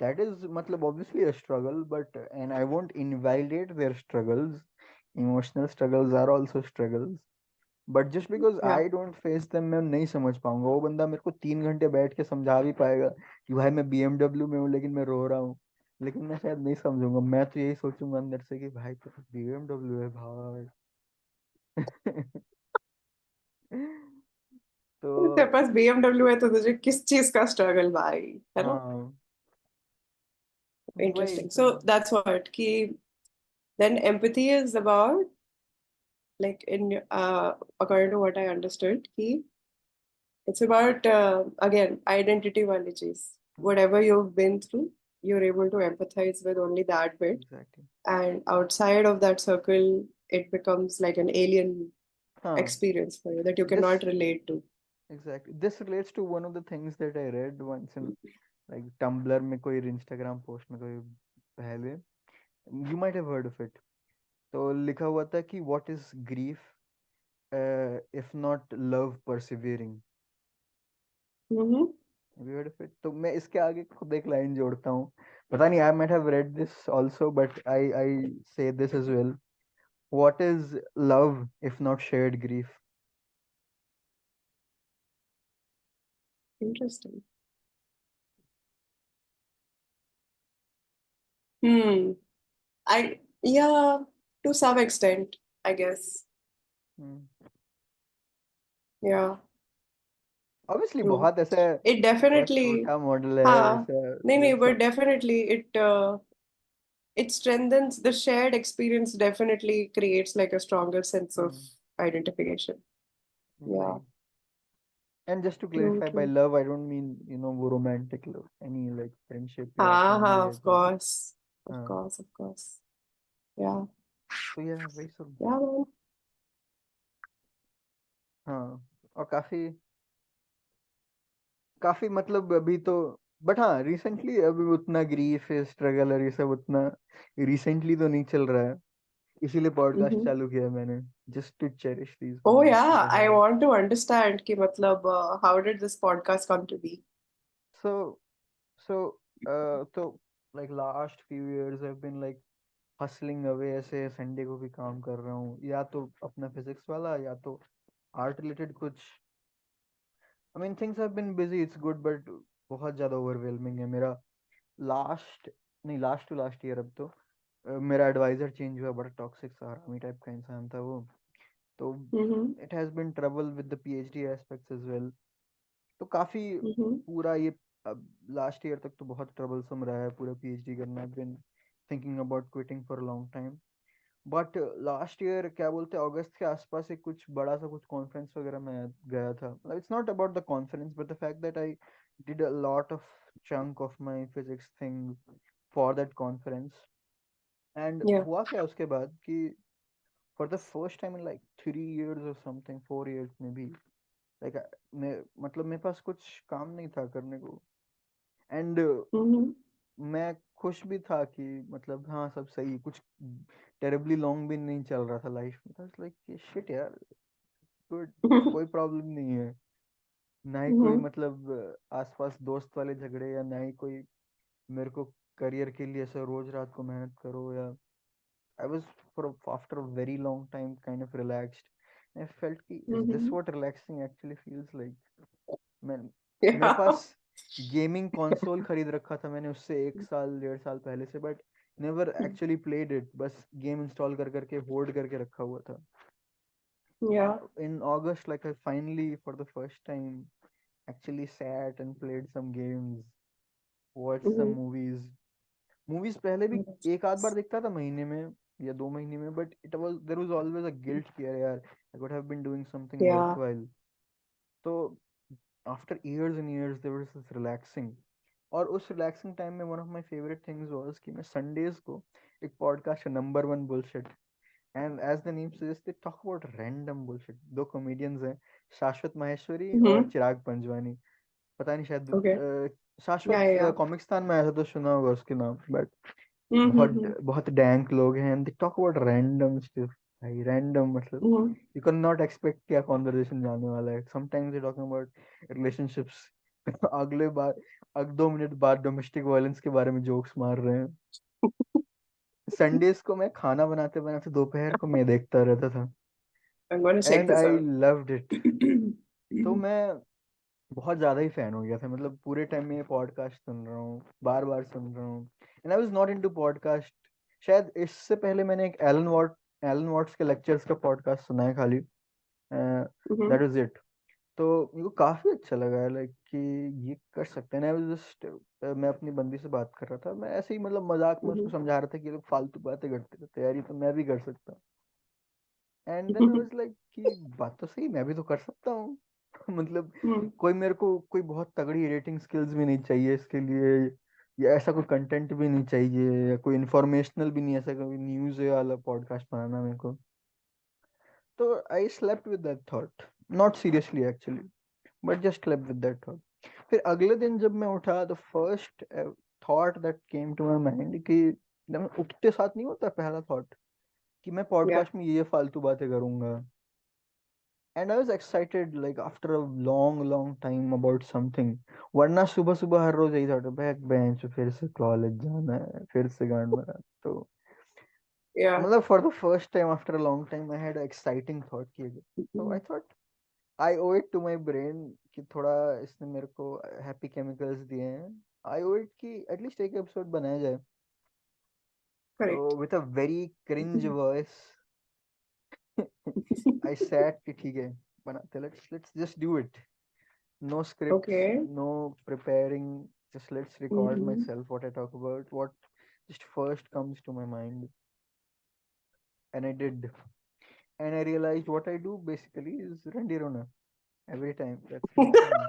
that is मतलब obviously a struggle, but and I won't invalidate their struggles. Emotional struggles are also struggles, but just because Yeah. I don't face them मैं नहीं समझ पाऊंगा। वो बंदा मेरे को 3 घंटे बैठ के समझा भी पाएगा कि भाई मैं बीएमडब्ल्यू में हूँ लेकिन मैं रो रहा हूँ, लेकिन मैं शायद नहीं समझूंगा। मैं तो यही सोचूंगा अंदर से कि भाई तो बीएमडब्ल्यू है भाई। तो तेरे पास BMW है तो तुझे किस चीज का स्ट्रगल भाई, है ना? हाँ वही Interesting. तो। So that's what ki then empathy is about, like, in according to what I understood, ki it's about again identity wali cheez. Whatever you've been through, you're able to empathize with only that bit, exactly. and outside of that circle, it becomes like an alien हाँ experience for you that you this cannot relate to. Exactly this relates to one of the things that I read once in like Tumblr में, कोई Instagram post में, कोई पहले, you might have heard of it. तो लिखा हुआ था कि what is grief if not love persevering. Mm-hmm. Have you heard of it? तो मैं इसके आगे खुद एक लाइन जोड़ता हूँ, पता नहीं I might have read this also, but I say this as well, what is love if not shared grief. Interesting. Hmm. Yeah, to some extent, I guess. Yeah, obviously true. बहुत ऐसा It बहुत definitely, छोटा model है हाँ, ऐसा, नहीं नहीं, सब। but definitely it strengthens the shared experience, definitely creates like a stronger sense of identification. Yeah, वही। And just to true, clarify, by true. Love I don't mean वो romantic love, any like friendship या हाँ, family या of जो भी। course, of हाँ course, of course. Yeah, तो ये वही सब। yeah, man. हाँ और काफी काफी मतलब अभी तो, बट हाँ रिसेंटली अभी उतना ग्रीफ स्ट्रगल और ये सब उतना रिसेंटली तो नहीं चल रहा है, इसीलिए पॉडकास्ट Mm-hmm. चालू किया है मैंने, just to cherish these Oh moments yeah, that I I have. want to understand कि मतलब how did this podcast come to be? So so तो like last few years have been like hustling away, ऐसे Sunday को भी काम कर रहा हूँ, या तो अपना फिजिक्स वाला या तो आर्ट रिलेटेड कुछ। I mean things have been busy, it's good, but बहुत ज्यादा ओवरवेलमिंग है मेरा। लास्ट नहीं लास्ट टू लास्ट ईयर अब तो मेरा एडवाइजर चेंज हुआ, बड़ा टॉक्सिक सा आर्मी टाइप का इंसान था वो। तो Mm-hmm. It has been trouble with the PhD aspects as well. तो काफी Mm-hmm. पूरा ये अब लास्ट ईयर तक तो बहुत ट्रबलसम रहा है पूरा पीएचडी करना। I been thinking about quitting for a long time, but last year क्या बोलते हैं अगस्त के आसपास एक कुछ बड़ा सा कुछ कॉन्फ्रेंस वगैरह में गया था। It's not about the conference but the fact that I did a lot of chunk of my physics thing for that conference. And Yeah. हुआ क्या उसके बाद कि for the first time in like 3 years और something 4 years में भी like मैं मतलब मेरे पास कुछ काम नहीं था करने को। And Mm-hmm. मैं खुश भी था कि मतलब हाँ सब सही, कुछ टेरिबली लॉन्ग भी नहीं चल रहा था लाइफ में, तो लाइक शिट यार, गुड, कोई प्रॉब्लम नहीं है, ना ही कोई Mm-hmm. मतलब आसपास दोस्त वाले झगड़े, या ना ही कोई मेरे को करियर के लिए ऐसा रोज रात को मेहनत करो, या I was for after a very long time kind of relaxed. I felt कि is this Mm-hmm. What relaxing actually feels like. मैं मेरे Yeah. पास गेमिंग कंसोल खरीद रखा था मैंने उससे 1 साल 1.5 साल पहले से, but never actually played it, बस गेम इंस्टॉल कर करके होल्ड करके रखा हुआ था। Yeah. In August like I finally for the first time actually sat and played some games, watched some Mm-hmm. movies, movies पहले भी एक आध बार देखता था महीने में या 2 महीने में, but it was there was always a guilt कि अरे यार I could have been doing something Yeah. Worthwhile. तो after years and years there was this relaxing. और उस रिलैक्सिंग टाइम में one of my favourite things was कि मैं Sundays को एक पॉडकास्ट है number one bullshit, and as the name suggest they talk about random bullshit. दो comedians हैं, शाश्वत माहेश्वरी और Mm-hmm. चिराग पंजवानी. पता नहीं शायद Okay. Yeah, शाश्वत yeah, yeah. कॉमिक्स्तान में आया था तो सुना होगा उसके नाम, बट बहुत Mm-hmm. बहुत डैंक लोग हैं and they talk about random stuff. भाई रैंडम मतलब Mm-hmm. You can not expect क्या कॉन्वर्सेशन जाने वाला है. Sometimes they talking about relationships. अगले बार 2 मिनट बाद डोमेस्टिक वायलेंस के बारे में जोक्स मार रहे हैं. संडेज को मैं खाना बनाते बनाते दोपहर को मैं देखता रहता था I'm gonna check and this I out. Loved it. तो मैं बहुत ज्यादा ही फैन हो गया था, मतलब पूरे टाइम में ये पॉडकास्ट सुन रहा हूँ, बार बार सुन रहा हूँ. And I was not into podcast. शायद इससे पहले मैंने एक एलन वॉट्स के लेक्चर्स का पॉडकास्ट सुना है खाली. Mm-hmm. That is it. तो मेरे को काफी अच्छा लगा लाइक कि ये कर सकते हैं. आई वाज जस्ट मैं अपनी बंदी से बात कर रहा था, मैं ऐसे ही मतलब मजाक में उसको Mm-hmm. समझा रहा था कि ये लोग फालतू बातें करते रहते हैं यार, ये तो मैं भी कर सकता हूँ. And then I was like कि बात तो सही, मैं भी तो कर सकता हूँ. मतलब Mm-hmm. कोई मेरे को कोई बहुत तगड़ी एडिटिंग स्किल्स भी नहीं चाहिए इसके लिए, या ऐसा कोई कंटेंट भी नहीं चाहिए, या कोई इंफॉर्मेशनल भी नहीं, ऐसा कोई न्यूज़ वाला पॉडकास्ट बनाना मेरे को. तो I slept with that thought, not seriously actually, but just slept with that thought. फिर अगले दिन जब मैं उठा, the first thought that came to my mind कि जब मैं उठते साथ नहीं होता पहला थॉट कि मैं Yeah. पॉडकास्ट में ये फालतू बातें करूंगा. And I was excited like after a long time about something. वरना सुबह सुबह हर रोज यही था, बैक बेंच फिर से कॉलेज जाना है, फिर से गांड मारा. तो Yeah. मतलब for the first time after a long time I had an exciting thought कि so I Mm-hmm. thought I owe it to my brain कि थोड़ा इसने मेरे को हैप्पी केमिकल्स दिए हैं. I owe it कि एटलीस्ट एक एपिसोड बनाया जाए. Correct. तो with a very cringe voice I sat कि ठीक है बनाते, let's just do it. No scripts, Okay. no preparing, just let's record Mm-hmm. myself what I talk about, what just first comes to my mind. And I did. And I realized what I do basically is Randy Rona every time. That's my thing.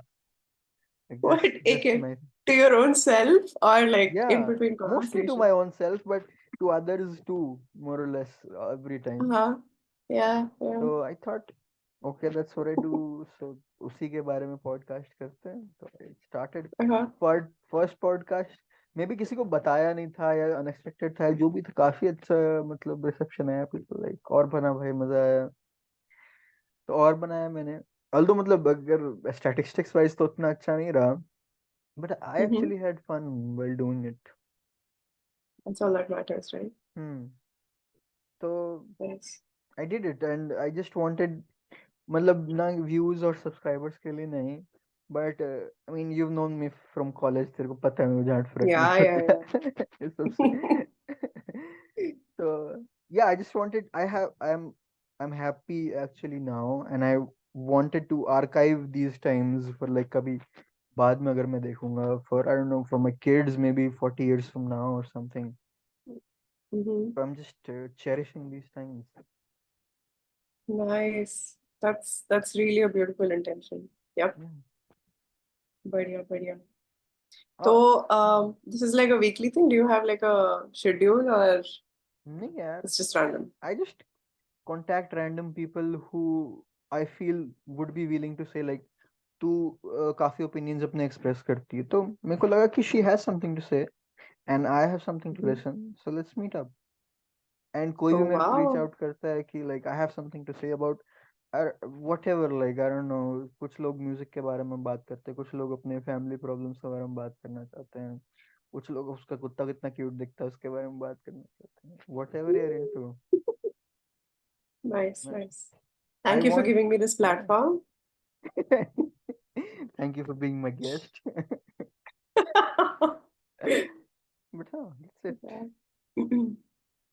Like What? just Okay. my, To your own self or like in yeah, between mostly to conversation? my own self, but to others too, more or less every time. Uh-huh. Yeah. Yeah. So I thought, okay, that's what I do. So उसी के बारे में podcast करते हैं. तो I started Uh-huh. First podcast में भी किसी को बताया नहीं था या अनएक्सपेक्टेड था, जो भी था काफी अच्छा मतलब रिसेप्शन आया पीपल लाइक, और बना भाई मजा आया. तो और बनाया मैंने. अल्दो मतलब अगर स्टैटिस्टिक्स वाइज तो उतना अच्छा नहीं रहा, but I Mm-hmm. Actually had fun while doing it. That's all that matters, right? Hmm. तो Yes. I did it and I just wanted, मतलब ना व्यूज और सब्सक्राइबर्स के लिए नहीं, but I mean you known me from college, तेरे को पता है मुझे झाट फर्क नहीं Yeah, yeah, पड़ता yeah. है इस सबसे. तो yeah, I just wanted, I'm happy actually now, and I wanted to archive these times for like कभी बाद में अगर मैं देखूंगा, for I don't know, for my kids maybe 40 years from now or something. Mm-hmm. So I'm just cherishing these times. Nice. That's really a beautiful intention. Yep. Yeah. बढ़िया, बढ़िया. So, और this is like a weekly thing. Do you have like a schedule or नहीं यार, it's just random? I just contact random people who I feel would be willing to say like तू काफी opinions अपने express करती है, तो मेरे को लगा कि she has something to say and I have something to Mm-hmm. Listen, so let's meet up. And कोई भी Oh, मेरे को रीच wow. आउट करता है कि like I have something to say about whatever, like I don't know, कुछ लोग music के बारे में बात करते हैं, कुछ लोग अपने फैमिली प्रॉब्लम्स के बारे में बात करना चाहते हैं, कुछ लोग उसका कुत्ता कितना क्यूट दिखता है उसके बारे में बात करना चाहते हैं, whatever you are into. Nice, मैं nice. I Thank you for want, giving me this या. platform. Thank you for being my guest. But हाँ, दैट्स इट. Yeah.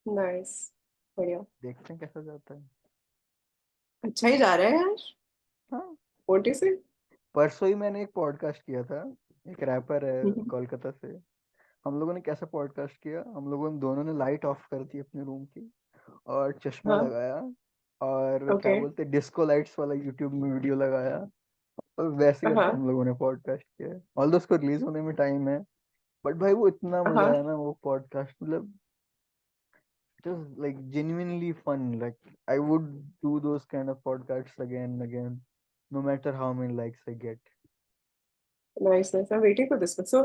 Nice. बढ़िया. देखते हैं कैसा जाता है. अच्छा ही जा रहा है यार. हाँ, मोटी से. परसों ही मैंने एक पॉडकास्ट किया था, एक रैपर है Mhm. कोलकाता से, हम लोगों ने कैसा पॉडकास्ट किया, हम लोगों ने दोनों ने लाइट ऑफ कर दी अपने रूम की, और चश्मा हाँ, लगाया, और क्या ओके, बोलते, डिस्को लाइट्स वाला यूट्यूब में वीडियो लगाया, और वैसे करके हाँ, हम लोगों ने पॉडकास्ट किया है। ऑल्दो उसको रिलीज होने में टाइम है, बट भाई वो इतना मजा हाँ, आया ना वो पॉडकास्ट, मतलब it was like genuinely fun. Like I would do those kind of podcasts again and again, no matter how many likes I get. Nice nice, I waiting for this one. So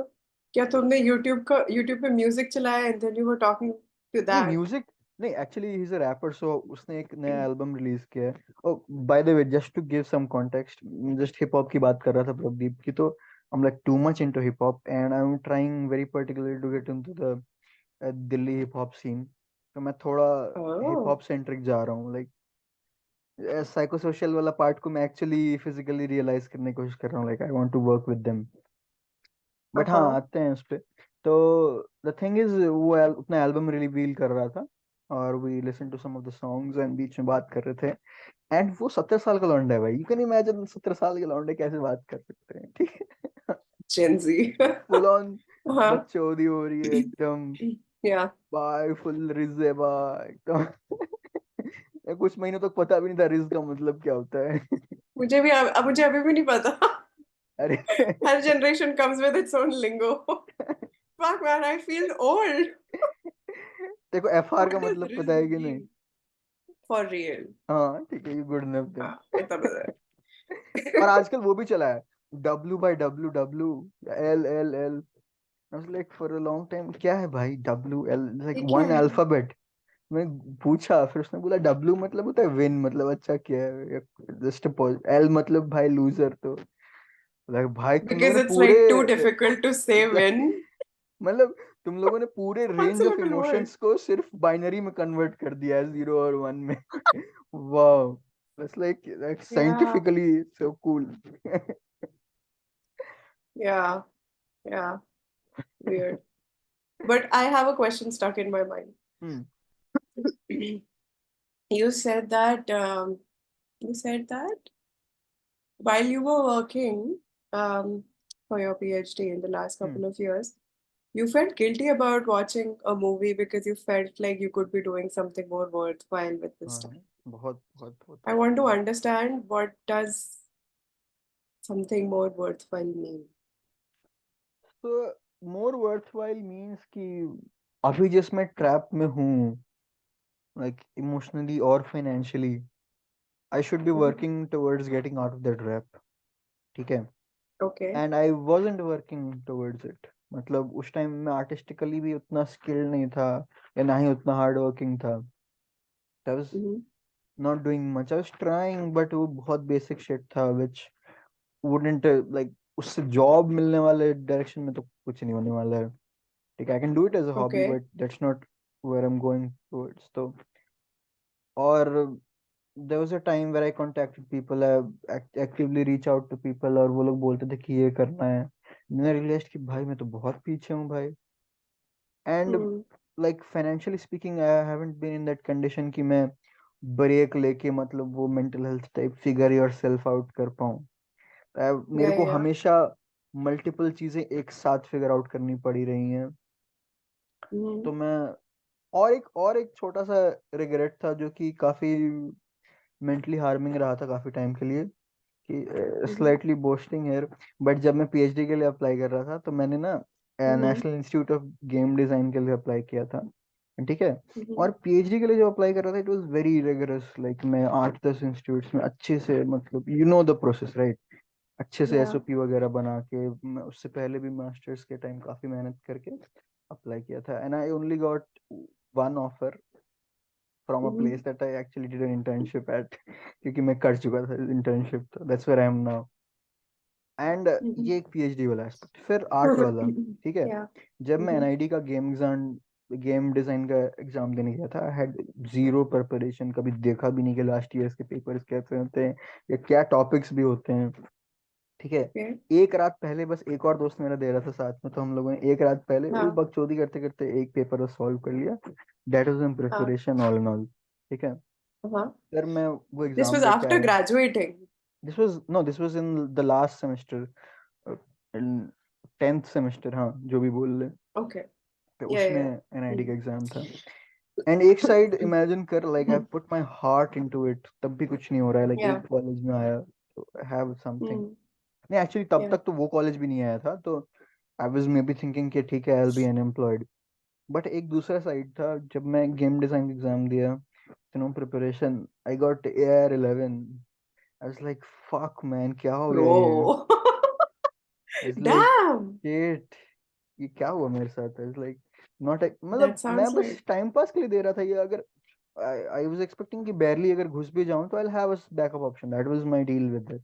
क्या तुमने YouTube पे music चलाया and then you were talking to नहीं दैट? Music, नहीं actually he is a rapper, so उसने एक नया एल्बम रिलीज किया है। Oh by the way, just to give some context, just hip hop की बात कर रहा था प्रदीप की, तो I'm like too much into hip hop and I'm trying very particularly to get into the Delhi hip hop scene. तो मैं थोड़ा हिप ओह, हॉप सेंट्रिक जा रहा हूँ, लाइक साइको सोशल वाला पार्ट को मैं एक्चुअली फिजिकली रियलाइज करने की कोशिश कर रहा हूँ, like I want to work with them. But हाँ हाँ, आते हैं उस पे। तो द थिंग इज वो अपना एल्बम रिवील कर रहा था, और we listen to some of the songs and बीच में बात कर रहे थे, एंड वो 70 साल का लौंडा है भाई, यू कैन इमेजिन 70 साल के लौंडे कैसे बात कर सकते हैं, ठीक है। जेंजी। फुल ऑन हाँ, बकचोदी हो रही है एकदम, या बाय फुल रिज है बाय एकदम। कुछ महीनों तक पता भी नहीं था रिज का मतलब क्या होता है। मुझे अभी भी नहीं पता। अरे हर generation comes with its own lingo. Fuck man, I feel old. देखो FR का व्हाट डज मतलब रिज पता है कि नहीं? Mean for real? हाँ ठीक है, यू गुड इनफ देन। हाँ, इतना पता और है। आजकल वो भी चला है, W/W L I was like for a long time क्या है भाई WL, like ये क्या one है? alphabet। मैं पूछा, फिर उसने बोला W मतलब होता है विन, मतलब अच्छा क्या है, जस्ट L मतलब भाई लूजर, तो like भाई तुम लोगों Because ने it's पूरे like too difficult to say like, when. मतलब तुम लोगों ने पूरे One range of syllable word. Emotions को सिर्फ बाइनरी में कन्वर्ट कर दिया है, 0 और 1 में। वाह, that's like Yeah, scientifically so cool। yeah, yeah. Weird. But I have a question stuck in my mind. Hmm You said that you said that while you were working um, for your PhD in the last hmm couple of years, you felt guilty about watching a movie because you felt like you could be doing something more worthwhile with this हाँ time. हाँ, बहुत बहुत I बहुत want to बहुत। understand, what does something more worthwhile mean? तो मोर worthwhile means कि अभी जिस मैं ट्रैप में हूँ, लाइक इमोशनली और financially, I should be Mhm. Working towards getting out of that trap, ठीक है। Okay. And I wasn't working towards it, मतलब उस टाइम में आर्टिस्टिकली भी उतना स्किल्ड नहीं था, या ना ही उतना हार्ड वर्किंग था। I was Mm-hmm. Not doing much, I was trying, but वो बहुत बेसिक शिट था विच वुडंट लाइक, उससे जॉब मिलने वाले डायरेक्शन में तो कुछ नहीं होने वाला है, ठीक है। I can do it as a hobby Okay. But that's not where I am going towards. तो और there was a time where I contacted people, I actively reach out to people, और वो लोग बोलते थे कि ये करना है, मैंने रियलाइज कि भाई मैं तो बहुत पीछे हूँ भाई, and Mm. Like financially speaking I haven't been in that condition कि मैं ब्रेक लेके मतलब वो mental health type figure yourself out कर पाऊँ। मेरे Yeah, को yeah. हमेशा मल्टीपल चीजें एक साथ फिगर आउट करनी पड़ी रही हैं। Mm-hmm. तो मैं, और एक छोटा सा रिग्रेट था जो कि काफी मेंटली हार्मिंग रहा था काफी टाइम के लिए, कि Mm-hmm. स्लाइटली बोस्टिंग है, बट जब मैं पीएचडी के लिए अप्लाई कर रहा था तो मैंने ना Mm-hmm. National institute of game design के लिए अप्लाई किया था, ठीक है। Mm-hmm. और पीएचडी के लिए जब अप्लाई कर रहा था it was very rigorous, like मैं 8-10 इंस्टीट्यूट्स में अच्छे से, मतलब you know the process right, अच्छे से Yeah. एसओपी वगैरह बना के, मैं उससे पहले भी मास्टर्स के टाइम काफी मेहनत करके अप्लाई किया था, and I only got one offer from a Mm-hmm. place that I actually did an internship at, क्योंकि मैं कर चुका था internship, तो that's where I am now। And Mm-hmm. ये एक पीएचडी वाला एस्पेक्ट, फिर आर्ट So, वाला, ठीक है। yeah. जब मैं Mm-hmm. एनआईडी का गेम डिजाइन का एग्जाम देने गया था, आई हैड जीरो प्रिपरेशन, कभी देखा भी नहीं कि लास्ट ईयर्स के पेपर्स कैसे होते हैं या क्या टॉपिक्स भी होते हैं, ठीक है। Okay. एक रात पहले बस एक और दोस्त मेरा दे रहा था साथ में, तो हम लोगों ने एक रात पहले वही हाँ, बकचोदी करते करते एक पेपर सॉल्व कर लिया। दैट वाज इन हाँ, प्रिपरेशन ऑल एंड ऑल, ठीक है। हाँ. फिर मैं वो This एग्जाम was दे के after आया। graduating. This was no, this was in the last semester, 10th semester, हाँ जो भी बोल ले, Okay. तो Yeah, उसमें yeah. NIT Hmm. का एग्जाम था। एंड एक साइड इमेजिन कर, like I put my heart into it, तब भी कुछ नहीं हो रहा है, लाइक Yeah. एक कॉलेज में आया तो हैव समथिंग। Hmm. नहीं एक्चुअली तब Yeah. तक तो वो कॉलेज भी नहीं आया था, तो I was may be thinking कि ठीक है, आई विल बी अनएम्प्लॉयड। बट एक दूसरा साइड था, जब मैं गेम डिजाइन एग्जाम दिया, preparation, I got AR11। I was like fuck man, क्या हो गया ये? Bro. I was like Damn. Shit, ये क्या हुआ मेरे साथ? आई वाज लाइक नॉट, That मतलब मैं sounds बस like, टाइम पास के लिए दे रहा था ये। अगर आई वाज एक्सपेक्टिंग कि barely अगर घुस भी जाऊं तो I have a backup option, that was my deal with it.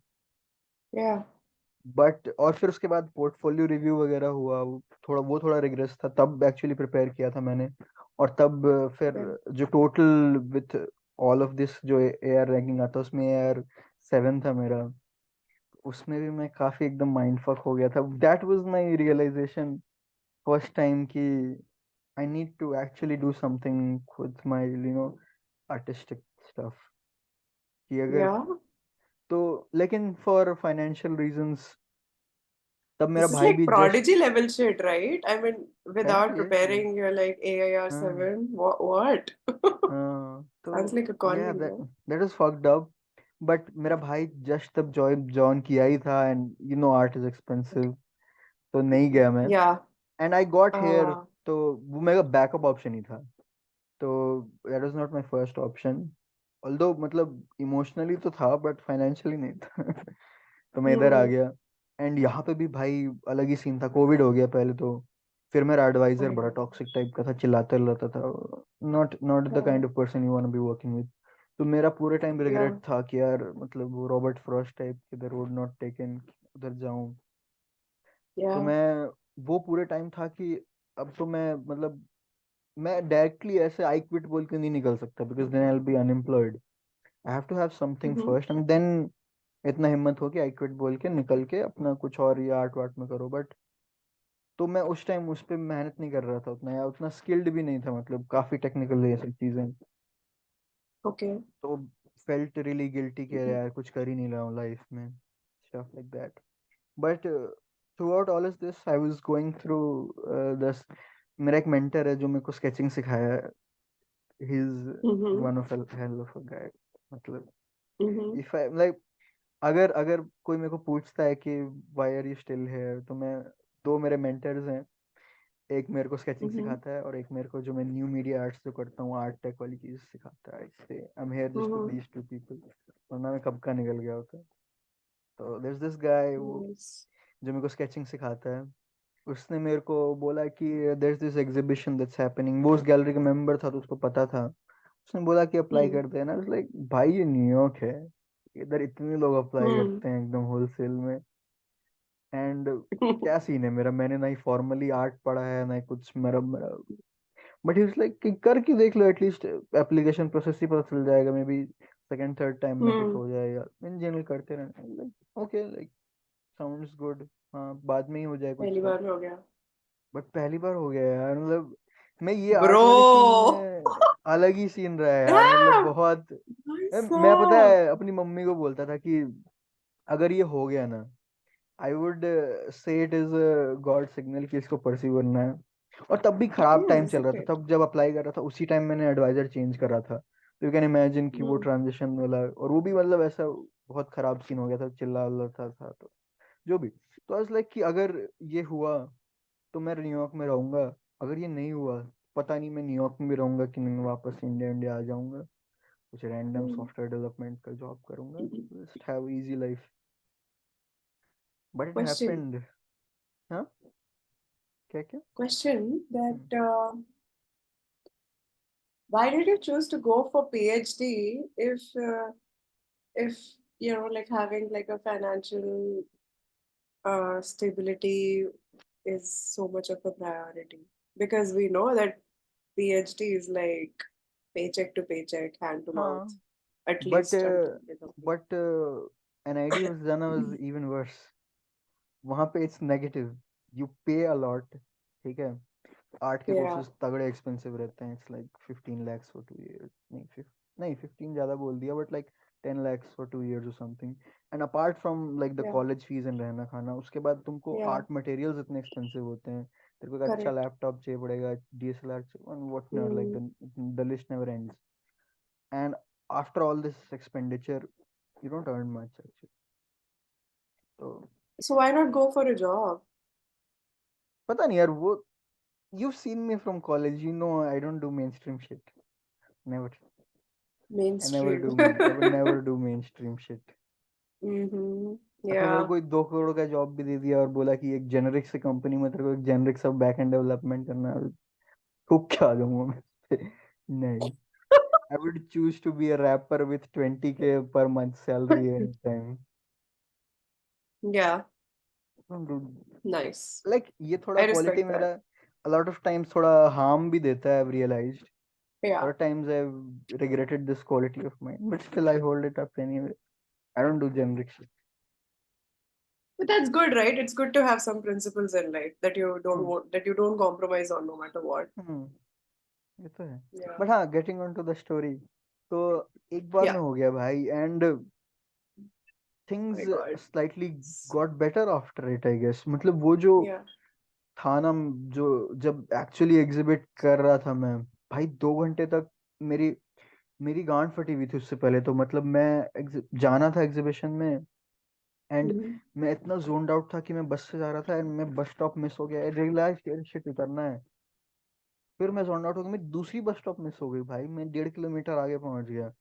yeah. But और फिर उसके बाद पोर्टफोलियो रिव्यू वगैरह हुआ, वो थोड़ा रिग्रेस था, तब एक्चुअली प्रिपेयर किया था मैंने। और तब फिर Yeah. जो total with all of this जो AR रैंकिंग आता, उसमें AR7 था मेरा। उसमें भी मैं काफी एकदम माइंड फक हो गया था। That was my realization first time कि I need to actually do something with my artistic stuff. कि अगर Yeah. तो, लेकिन फॉर फाइनेंशियल रीजंस, तब मेरा This is भाई like भी prodigy just level shit, right? I mean, है, without ये ये preparing, you're like हाँ AIR7. What? हाँ, Sounds तो like a या calling, that bro. That was fucked up. But मेरा भाई जस्ट तब जॉइन किया ही था, एंड आर्ट इज एक्सपेंसिव, तो नहीं गया मैं। Yeah. And I got hair, Uh, तो वो मेरा बैकअप ऑप्शन ही था, तो that was not my first option. Although मतलब इमोशनली तो था, बट फाइनेंशियली नहीं था। तो मैं इधर आ hmm. गया। एंड यहाँ पे भी भाई अलग ही सीन था, कोविड हो गया पहले तो। फिर मेरा Oh एडवाइजर my बड़ा God. टॉक्सिक टाइप का था, चिल्लाता रहता था। Not not the Yeah. Kind of person you want to be working with. तो मेरा पूरे टाइम रिग्रेट Yeah. था कि यार, मतलब वो रॉबर्ट फ्रॉस्ट टाइप के द रोड नॉट टेकन, उधर जाऊं। तो Yeah. मैं वो पूरे टाइम था कि अब तो मैं, मतलब मैं डायरेक्टली ऐसे आई क्विट बोल के नहीं निकल सकता, because then I will be unemployed. I have to have something Mm-hmm. First, and then इतना हिम्मत हो कि आई क्विट बोल के निकल के अपना कुछ और ये आर्ट वार्ट में करो। बट तो मैं उस टाइम उस पर मेहनत नहीं कर रहा था उतना, या उतना स्किल्ड भी नहीं था, मतलब काफी टेक्निकल ये सब चीजें। Okay. तो फेल्ट रियली गिल्टी कि Mm-hmm. यार कुछ कर ही नहीं रहा हूँ लाइफ में, stuff like that. But through out all of this I was going through दस। मेरा एक मेंटर है जो मेरे को स्केचिंग सिखाया है। He is Mm-hmm. One of hell of a guy, मतलब Mm-hmm. इफ आई लाइक, अगर अगर कोई मेरे को पूछता है कि why are you still here, तो मैं, दो मेरे मेंटर्स हैं, एक मेरे को स्केचिंग Mm-hmm. सिखाता है, और एक मेरे को जो मैं न्यू मीडिया आर्ट्स जो करता हूँ, आर्ट टेक वाली चीज सिखाता है। इससे I am here just with Mm-hmm. These two people, वरना मैं कब का निकल गया होता। तो देयर इज दिस गाय, वो Nice. जो मेरे को स्केचिंग सिखाता है, उसने मेरे को बोला कि there is this exhibition that's happening. वो उस गैलरी का मेंबर था, तो उसको पता था। उसने बोला कि अप्लाई Hmm. करते हैं ना। लाइक भाई ये न्यूयॉर्क है, इधर इतने लोग अप्लाई Hmm. करते हैं एकदम होलसेल में। एंड क्या सीन है मेरा, मैंने ना ही फॉर्मली आर्ट पढ़ा है ना ही कुछ, मेरा मेरा बट ही लाइक कि करके देख लो, एटलीस्ट एप्लीकेशन प्रोसेस ही पता चल जाएगा, may be second third time में हिट Hmm. हो जाएगा। इन जनरल करते रहना, like okay, like sounds good, हाँ बाद में ही हो जाए कुछ पहली तो। बार में हो गया. बट पहली बार हो गया यार, मतलब मैं ये आर्ट वाले सीन Bro. में अलग ही सीन रहा है यार, मतलब Damn. बहुत। Nice मैं पता song. है अपनी मम्मी को बोलता था कि अगर ये हो गया ना, I would say it is God signal कि इसको परस्यू करना है। और तब भी It खराब टाइम is, चल isn't रहा था, it? तब जब अप्लाई कर रहा था उसी टाइम मैंने एडवाइजर चेंज करा था, तो यू कैन इमेजिन कि वो Hmm. ट्रांजिशन वाला, और वो भी मतलब ऐसा बहुत खराब सीन हो गया था, चिल्ला उल्ला था तो जो भी। तो आई वाज लाइक कि अगर ये हुआ तो मैं न्यूयॉर्क में रहूंगा, अगर ये नहीं हुआ पता नहीं मैं न्यूयॉर्क में भी रहूंगा कि नहीं, वापस इंडिया इंडिया आ जाऊंगा, कुछ रैंडम Hmm. सॉफ्टवेयर डेवलपमेंट का जॉब करूंगा, just have easy life. But it Question. Happened. हाँ, क्या क्या? Question that hmm. why did you choose to go for PhD if like having like a financial stability is so much of a priority? Because we know that PhD is like paycheck to paycheck, hand to mouth, हाँ, at but least until they complete. But NID was done was even worse. वहां पे it's negative, you पे a lot, ठीक है। Art के Yeah. Courses तगड़े expensive रहते हैं, it's like 15 lakhs for 2 years, नहीं 15 ज्यादा बोल दिया, but like 10 lakhs for 2 years or something. And apart from like the Yeah. college fees and रहना खाना, उसके बाद तुमको Yeah. आर्ट मटेरियल्स इतने एक्सपेंसिव होते हैं, तेरे को एक अच्छा Correct. लैपटॉप चाहिए पड़ेगा, DSLR and whatnot, like Mm. the list never ends. And after all this expenditure, you don't earn much actually. तो So why not go for a job? पता नहीं यार वो, you've seen me from college, you know I don't do mainstream shit. Never. I never Mainstream. do. I would never do mainstream shit. Mm-hmm. अच्छा मेरे को Yeah. कोई 2 करोड़ का job भी दे दिया और बोला कि एक जेनेरिक से कंपनी में तेरे को एक जेनेरिक सब बैक एंड डेवलपमेंट करना है, थूक के आ जाऊंगा मैं पे। नहीं, I would choose to be a rapper with 20K per month salary any time. Yeah. Nice. Like ये थोड़ा I क्वालिटी respect मेरा that. a lot of times थोड़ा harm भी देता है, I've realized. A Yeah. lot of times I've regretted this quality of mine, but still I hold it up anyway. I don't do generic shit. But that's good, right? It's good to have some principles in life that you don't Hmm. want, that you don't compromise on no matter what. Hmm. ये तो है। Yeah. But हाँ, getting on to the story, तो एक बार में Yeah. हो गया भाई, and My things God. Slightly got better after it I guess. मतलब वो जो Yeah. था ना, जो जब एक्चुअली एग्जिबिट कर रहा था मैं, भाई 2 घंटे तक मेरी मेरी गांड फटी हुई थी उससे पहले तो। मतलब मैं जाना था एग्जीबिशन में, एंड Mm-hmm. मैं इतना जोन्ड आउट था कि मैं बस से जा रहा था एंड मैं बस स्टॉप मिस हो गया, रियलाइज शिट उतरना है। फिर मैं जोन आउट हो गया, मैं दूसरी बस स्टॉप मिस हो गई भाई, मैं 1.5 किलोमीटर आगे पहुंच गया।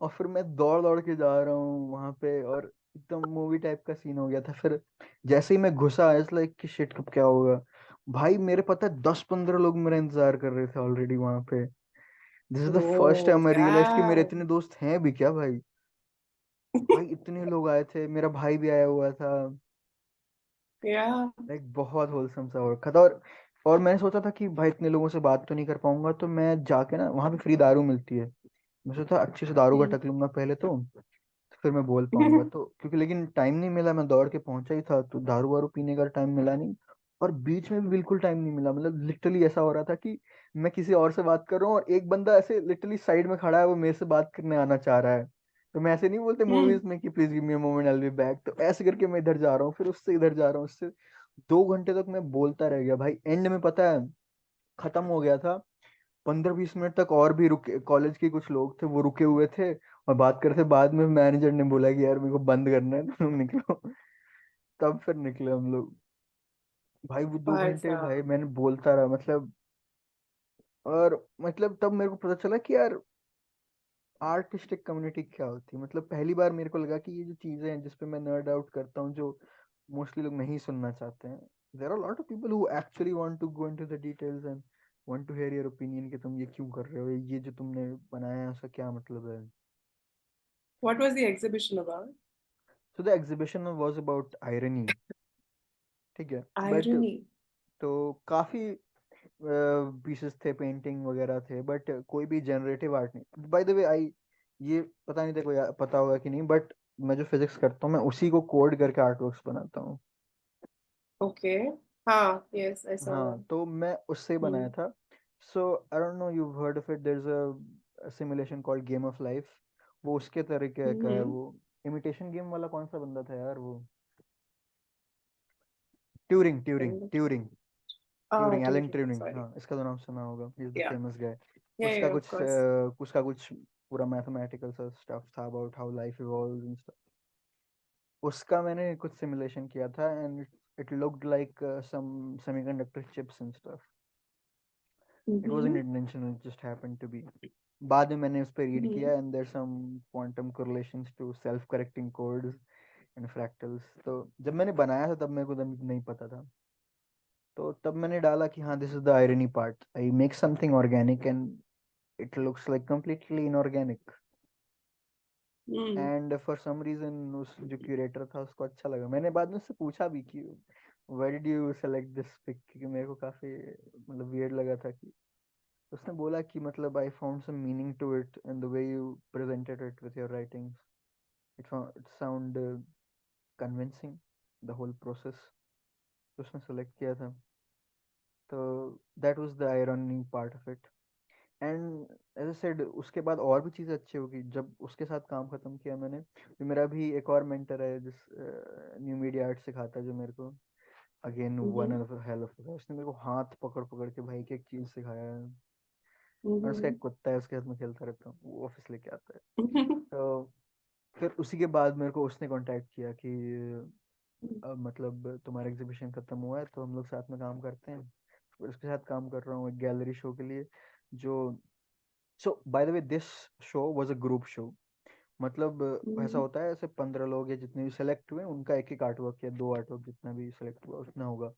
और फिर मैं दौड़ दौड़ के जा रहा हूँ वहां पे, और एकदम मूवी टाइप का सीन हो गया था। फिर जैसे ही मैं घुसा, इट्स लाइक कि शिट कब क्या होगा। भाई मेरे पता है 10-15 लोग मेरा इंतजार कर रहे थे ऑलरेडी वहां पे। This is the first Oh, time मैं रियलाइज कि मेरे इतने damn. दोस्त हैं भी क्या भाई। भाई इतने लोग आए थे, मेरा भाई भी आया हुआ था। Yeah. लाइक बहुत होलसम सा हो रखा था। और मैंने सोचा था कि भाई इतने लोगों से बात तो नहीं कर पाऊंगा, तो मैं जाके ना, वहां पे फ्री दारू मिलती है, मैं सोचा अच्छे से दारू Mm. गटक लूंगा पहले तो फिर मैं बोल पाऊंगा तो। क्योंकि लेकिन टाइम नहीं मिला, मैं दौड़ के पहुंचा ही था, तो दारू वारू पीने का टाइम मिला नहीं। और बीच में भी बिल्कुल टाइम नहीं मिला, मतलब लिटरली ऐसा हो रहा था कि मैं किसी और से बात कर रहा हूँ और एक बंदा ऐसे लिटरली साइड में खड़ा है, वो मेरे से बात करने आना चाह रहा है। तो मैं ऐसे नहीं बोलते मूवीज Mm. में कि please give me a moment, I will be back, तो ऐसे करके मैं इधर जा रहा हूँ, फिर उससे इधर जा रहा हूँ, उससे 2 घंटे तक मैं बोलता रह गया भाई। एंड में पता है खत्म हो गया था, 15-20 मिनट तक और भी रुके, कॉलेज के कुछ लोग थे वो रुके हुए थे और बात कर रहे थे। बाद में मैनेजर ने बोला कि यार मेरे को बंद करना है, तुम लोग निकलो। तब फिर निकले हम लोग। भाई वो दो Bye, घंटे भाई Sam. मैंने बोलता रहा, मतलब। और मतलब तब मेरे को पता चला कि यार आर्टिस्टिक कम्युनिटी क्या होती है। मतलब पहली बार मेरे को लगा कि ये जो चीजें हैं जिसपे मैं नर्ड आउट करता हूँ, जो मोस्टली लोग नहीं सुनना चाहते हैं, there are lot of people who actually want to go into the details and want to hear your opinion कि तुम ये क्यों कर रहे हो, ये जो तुमने बनाया है उसका क्या मतलब है। What was the exhibition about? So the exhibition was about irony, ठीक है। But Irony. तो काफी पीसेस थे, पेंटिंग वगैरह थे, बट कोई भी जनरेटिव आर्ट नहीं। बाय द वे आई, ये पता नहीं तेरे को पता होगा कि नहीं, बट मैं जो फिजिक्स करता हूँ मैं उसी को कोड करके आर्ट वर्क्स बनाता हूँ। Okay. Ah, yes, I saw हाँ that. तो मैं उससे ही बनाया Mm. था। So I don't know you heard of it, there is a simulation called game of life. वो उसके तरीके का है Mm-hmm. वो। इमिटेशन गेम वाला कौन सा बंदा था यार वो, Turing Turing Turing Ah, Turing, Alan Turing. Turing, हाँ Sorry. इसका तो नाम सुना होगा, he is the Yeah. Famous guy. Yeah, उसका yeah, of कुछ course. उसका कुछ पूरा मैथमेटिकल सा स्टफ था about how life evolves and stuff. उसका मैंने कुछ सिमुलेशन किया था, and it looked like some semiconductor chips and stuff. It wasn't Mm-hmm. Intentional, it just happened to be. बाद में मैंने उस पर रीड Mm-hmm. किया, and there some quantum correlations to self correcting codes and fractals. तो जब मैंने बनाया था तब मेरे को तब नहीं पता था, तो तब मैंने डाला कि हाँ this is the irony part, I make something organic and it looks like completely inorganic। Mm. And for some reason उस जो क्यूरेटर था उसको अच्छा लगा। मैंने बाद में उससे पूछा भी कि why did you select this pic, क्योंकि मेरे को काफी मतलब वियर्ड लगा था कि। उसने बोला कि मतलब I found some meaning to it and the way you presented it with your writings, it sound convincing, the whole process. तो उसने सेलेक्ट किया था। तो that was the irony part of it. And as I said, उसके बाद और भी चीज़ें अच्छी होगी जब उसके साथ काम खत्म किया मैंने। तो मेरा भी एक और मेंटर है जिस न्यू मीडिया आर्ट सिखाता है जो मेरे को, again one Mm-hmm. Of hell of, उसने मेरे को हाथ पकड़ पकड़ के भाई की एक चीज़ सिखाया है। और उसका Mm-hmm. एक कुत्ता है, उसके साथ में खेलता रहता हूँ, वो ऑफिस लेके आता है। तो फिर उसी के बाद मेरे को उसने कांटेक्ट किया कि मतलब तुम्हारा एग्जीबिशन खत्म हुआ है तो हम लोग साथ में काम करते हैं। फिर उसके साथ काम कर रहा हूँ एक गैलरी शो के लिए, जो so by the way this show was a group show. मतलब ऐसा Mm-hmm. होता है, ऐसे 15 लोग या जितने भी सेलेक्ट हुए उनका एक एक आर्टवर्क या 2 आर्टवर्क जितना भी सिलेक्ट हुआ उतना होगा।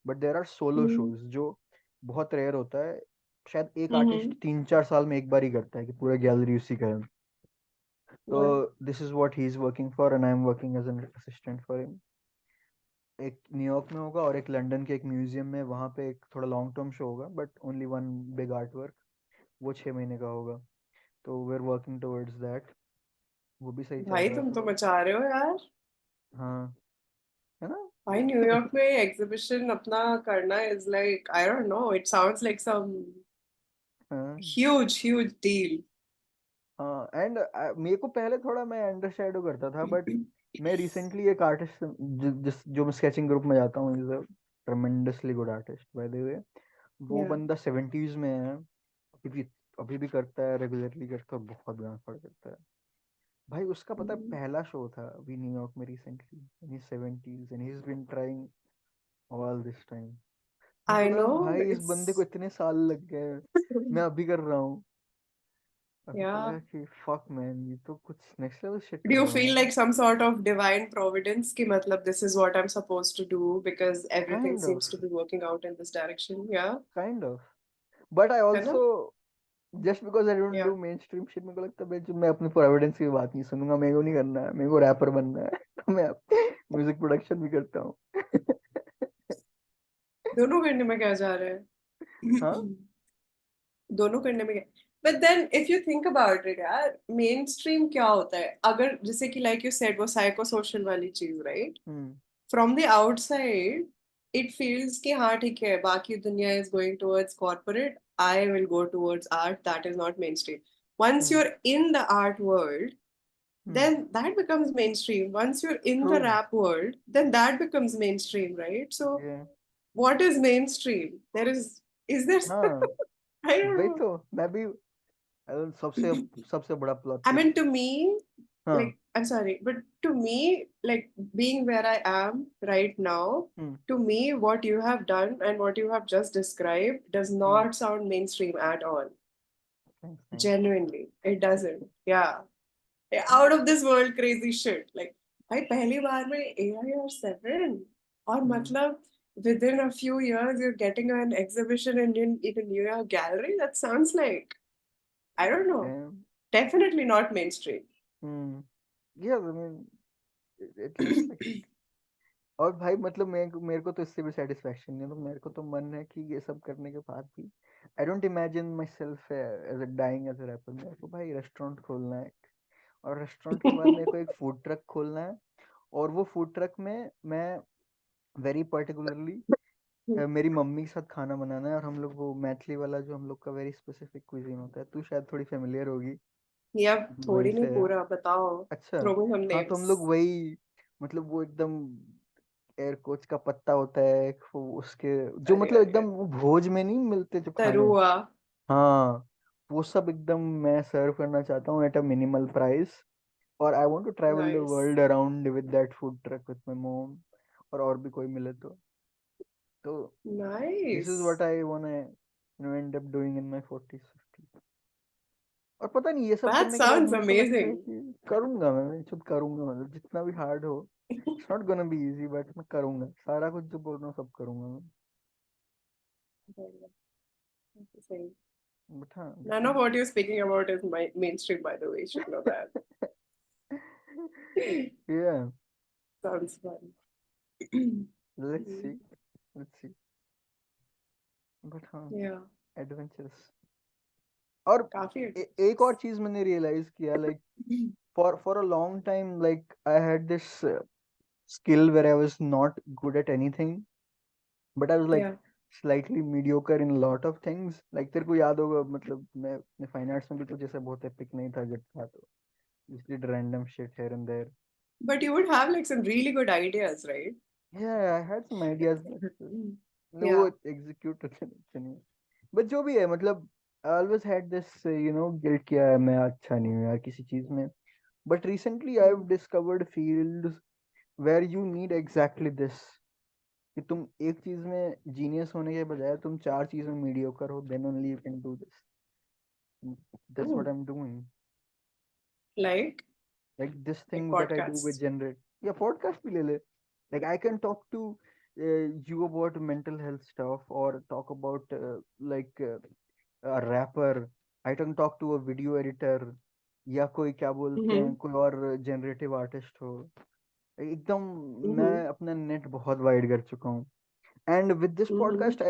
But there are solo shows जो बहुत रेयर होता है। शायद एक आर्टिस्ट Mm-hmm. 3-4 साल में एक बार ही करता है कि पूरा गैलरी उसी का है। तो Right. This is what he is working for and I am working as an assistant for him. एक न्यूयॉर्क में होगा और एक लंदन के एक म्यूजियम में, वहाँ पे एक थोड़ा लॉन्ग टर्म शो होगा but only one big art work, वो 6 महीने का होगा। तो we are working towards that. वो भी सही चल भाई रहा है तुम तो तो। मचा रहे हो यार। हाँ, है ना। भाई न्यूयॉर्क में एग्जीबिशन अपना करना is like I don't know, it sounds like some हाँ ह्यूज डील। हाँ, एंड मेरे को पहले थोड़ा मैं अंडर शेडो करता था बट मैं रिसेंटली एक आर्टिस्ट जिस जो मैं स्केचिंग ग्रुप में जाता हूँ, is a tremendously good artist bye the वे। वो या बंदा 70s में है, अभी भी अभी भी करता है, रेगुलरली करता है, बहुत गाना पड़ करता है। भाई उसका पता है पहला शो था अभी न्यूयॉर्क में recently in his 70s and he has been trying all this time. मैं आई बोला नो भाई इस इट्स बंदे को इतने साल लग गए, मैं अभी कर रहा हूँ। अभी को या लगा कि फक मैन, ये तो कुछ नेक्स्ट लेवल शिट do कर you रहा हूँ feel यार। like some sort of divine providence ki matlab this is what I'm supposed to do because everything kind seems of, to be working out in this direction? Yeah, kind of, but I है ना? Also just because I don't Yeah. Do main stream shit, मेरे को लगता है भाई, जब मैं अपनी प्रोविडेंस की बात नहीं सुनूंगा, मेरे को नहीं करना है, मेरे को रैपर बनना है तो मैं म्यूजिक प्रोडक्शन भी करता हूँ। दोनों करने में क्या जा रहा हाँ। है? दोनों करने में क्या? But then if you think about it यार, मेन स्ट्रीम क्या होता है? अगर जैसे कि लाइक यू सेड वो साइको सोशल वाली चीज, right? Hmm from the outside it feels कि हाँ ठीक है, बाकी दुनिया is going towards corporate, I will go towards art, that is not mainstream. Once hmm you're in the art world, hmm then that becomes mainstream. Once you're in true. the rap world, then that becomes mainstream, right? So ये what is mainstream? Is there हाँ, I वही don't तो मैं भी सबसे know. सबसे बड़ा plot I mean, twist. to me, हाँ। like, I'm sorry, but to me, like, being where I am right now, hmm to me, what you have done and what you have just described does hmm not sound mainstream at all. Thanks thanks. Genuinely, it doesn't. Yeah. Out of this world crazy shit. Like, भाई पहली बार में AI और 7 और हम्म मतलब within a few years you're getting an exhibition in a New York gallery. That sounds like, I don't know, definitely not mainstream. हम्म या I mean it looks like it. और भाई मतलब मेरे को तो इससे भी सेटिस्फेक्शन नहीं है, तो मेरे को तो मन है कि ये सब करने के बाद भी I don't imagine myself as a dying as a rapper. मेरे को भाई रेस्टोरेंट खोलना है एक, और रेस्टोरेंट के बाद मेरे को एक फूड ट्रक खोलना है। और वो फूड ट्रक में मैं वेरी पर्टिकुलरली मेरी मम्मी के साथ खाना बनाना है, और हम लोग वो मैथिली वाला जो हम लोग का वेरी स्पेसिफिक कुजीन होता है, तू शायद थोड़ी फेमिलियर होगी, या वहीं थोड़ी नहीं से है। पूरा बताओ. अच्छा। थ्रो मी सम हाँ तो हम नेम्स. लोग वही, मतलब वो एकदम एयर कोच का पत्ता होता है एक, वो उसके जो अरे मतलब एकदम अरे. वो भोज में नहीं मिलते जो खाने। तरुआ. हाँ, वो सब एकदम मैं सर्व करना चाहता हूँ एट अ मिनिमल प्राइस। और I want to travel the nice. World around with that food truck with my mom, और भी कोई मिले तो this is nice. What I want end up doing in my 40s 50s। और पता नहीं ये सब दैट करने के बाद साउंड्स मेरे को लगता है अमेजिंग. कि करूंगा, मैं खुद करूंगा, मतलब जितना भी हार्ड हो। It's not gonna be easy but मैं करूंगा सारा कुछ जो बोल रहा हूँ सब करूंगा मैं। Same. बट हाँ None of what you're speaking about is mainstream, by the way. You should know that. या Sounds fun. Let's see, let's see. But हाँ, Yeah, एडवेंचरस। और काफी एक और adventurous. चीज मैंने रियलाइज किया, like for a long time, like I had this skill where I was not good at anything, but I was like Yeah. slightly mediocre in a lot of things. Like तेरे को याद होगा, मतलब मैं fine arts में भी तो जैसे बहुत epic नहीं था जब था, तो just did random shit here and there. But you would have like some really good ideas, right? Yeah, I had some ideas, but no, वो Yeah. execute अच्छे नहीं. But जो भी है, मतलब I always had this guilt कि यार मैं अच्छा नहीं हूँ यार किसी चीज में. But recently I've discovered fields where you need exactly this, कि तुम एक चीज में जीनियस होने के बजाय तुम चार चीज में मीडियोकर हो, then only you can do this. That's what Mm. I'm doing. Like Like this like thing that I do with podcasts. generate. Yeah, podcast भी ले ले. Like I can talk to you about mental health stuff, or talk about a rapper. I can talk to a video editor, या कोई क्या बोलते हैं, Mm-hmm. कोई और जनरेटिव आर्टिस्ट हो. एकदम मैं Mm-hmm. अपना नेट बहुत वाइड कर चुका हूँ. And with this Mm-hmm. Podcast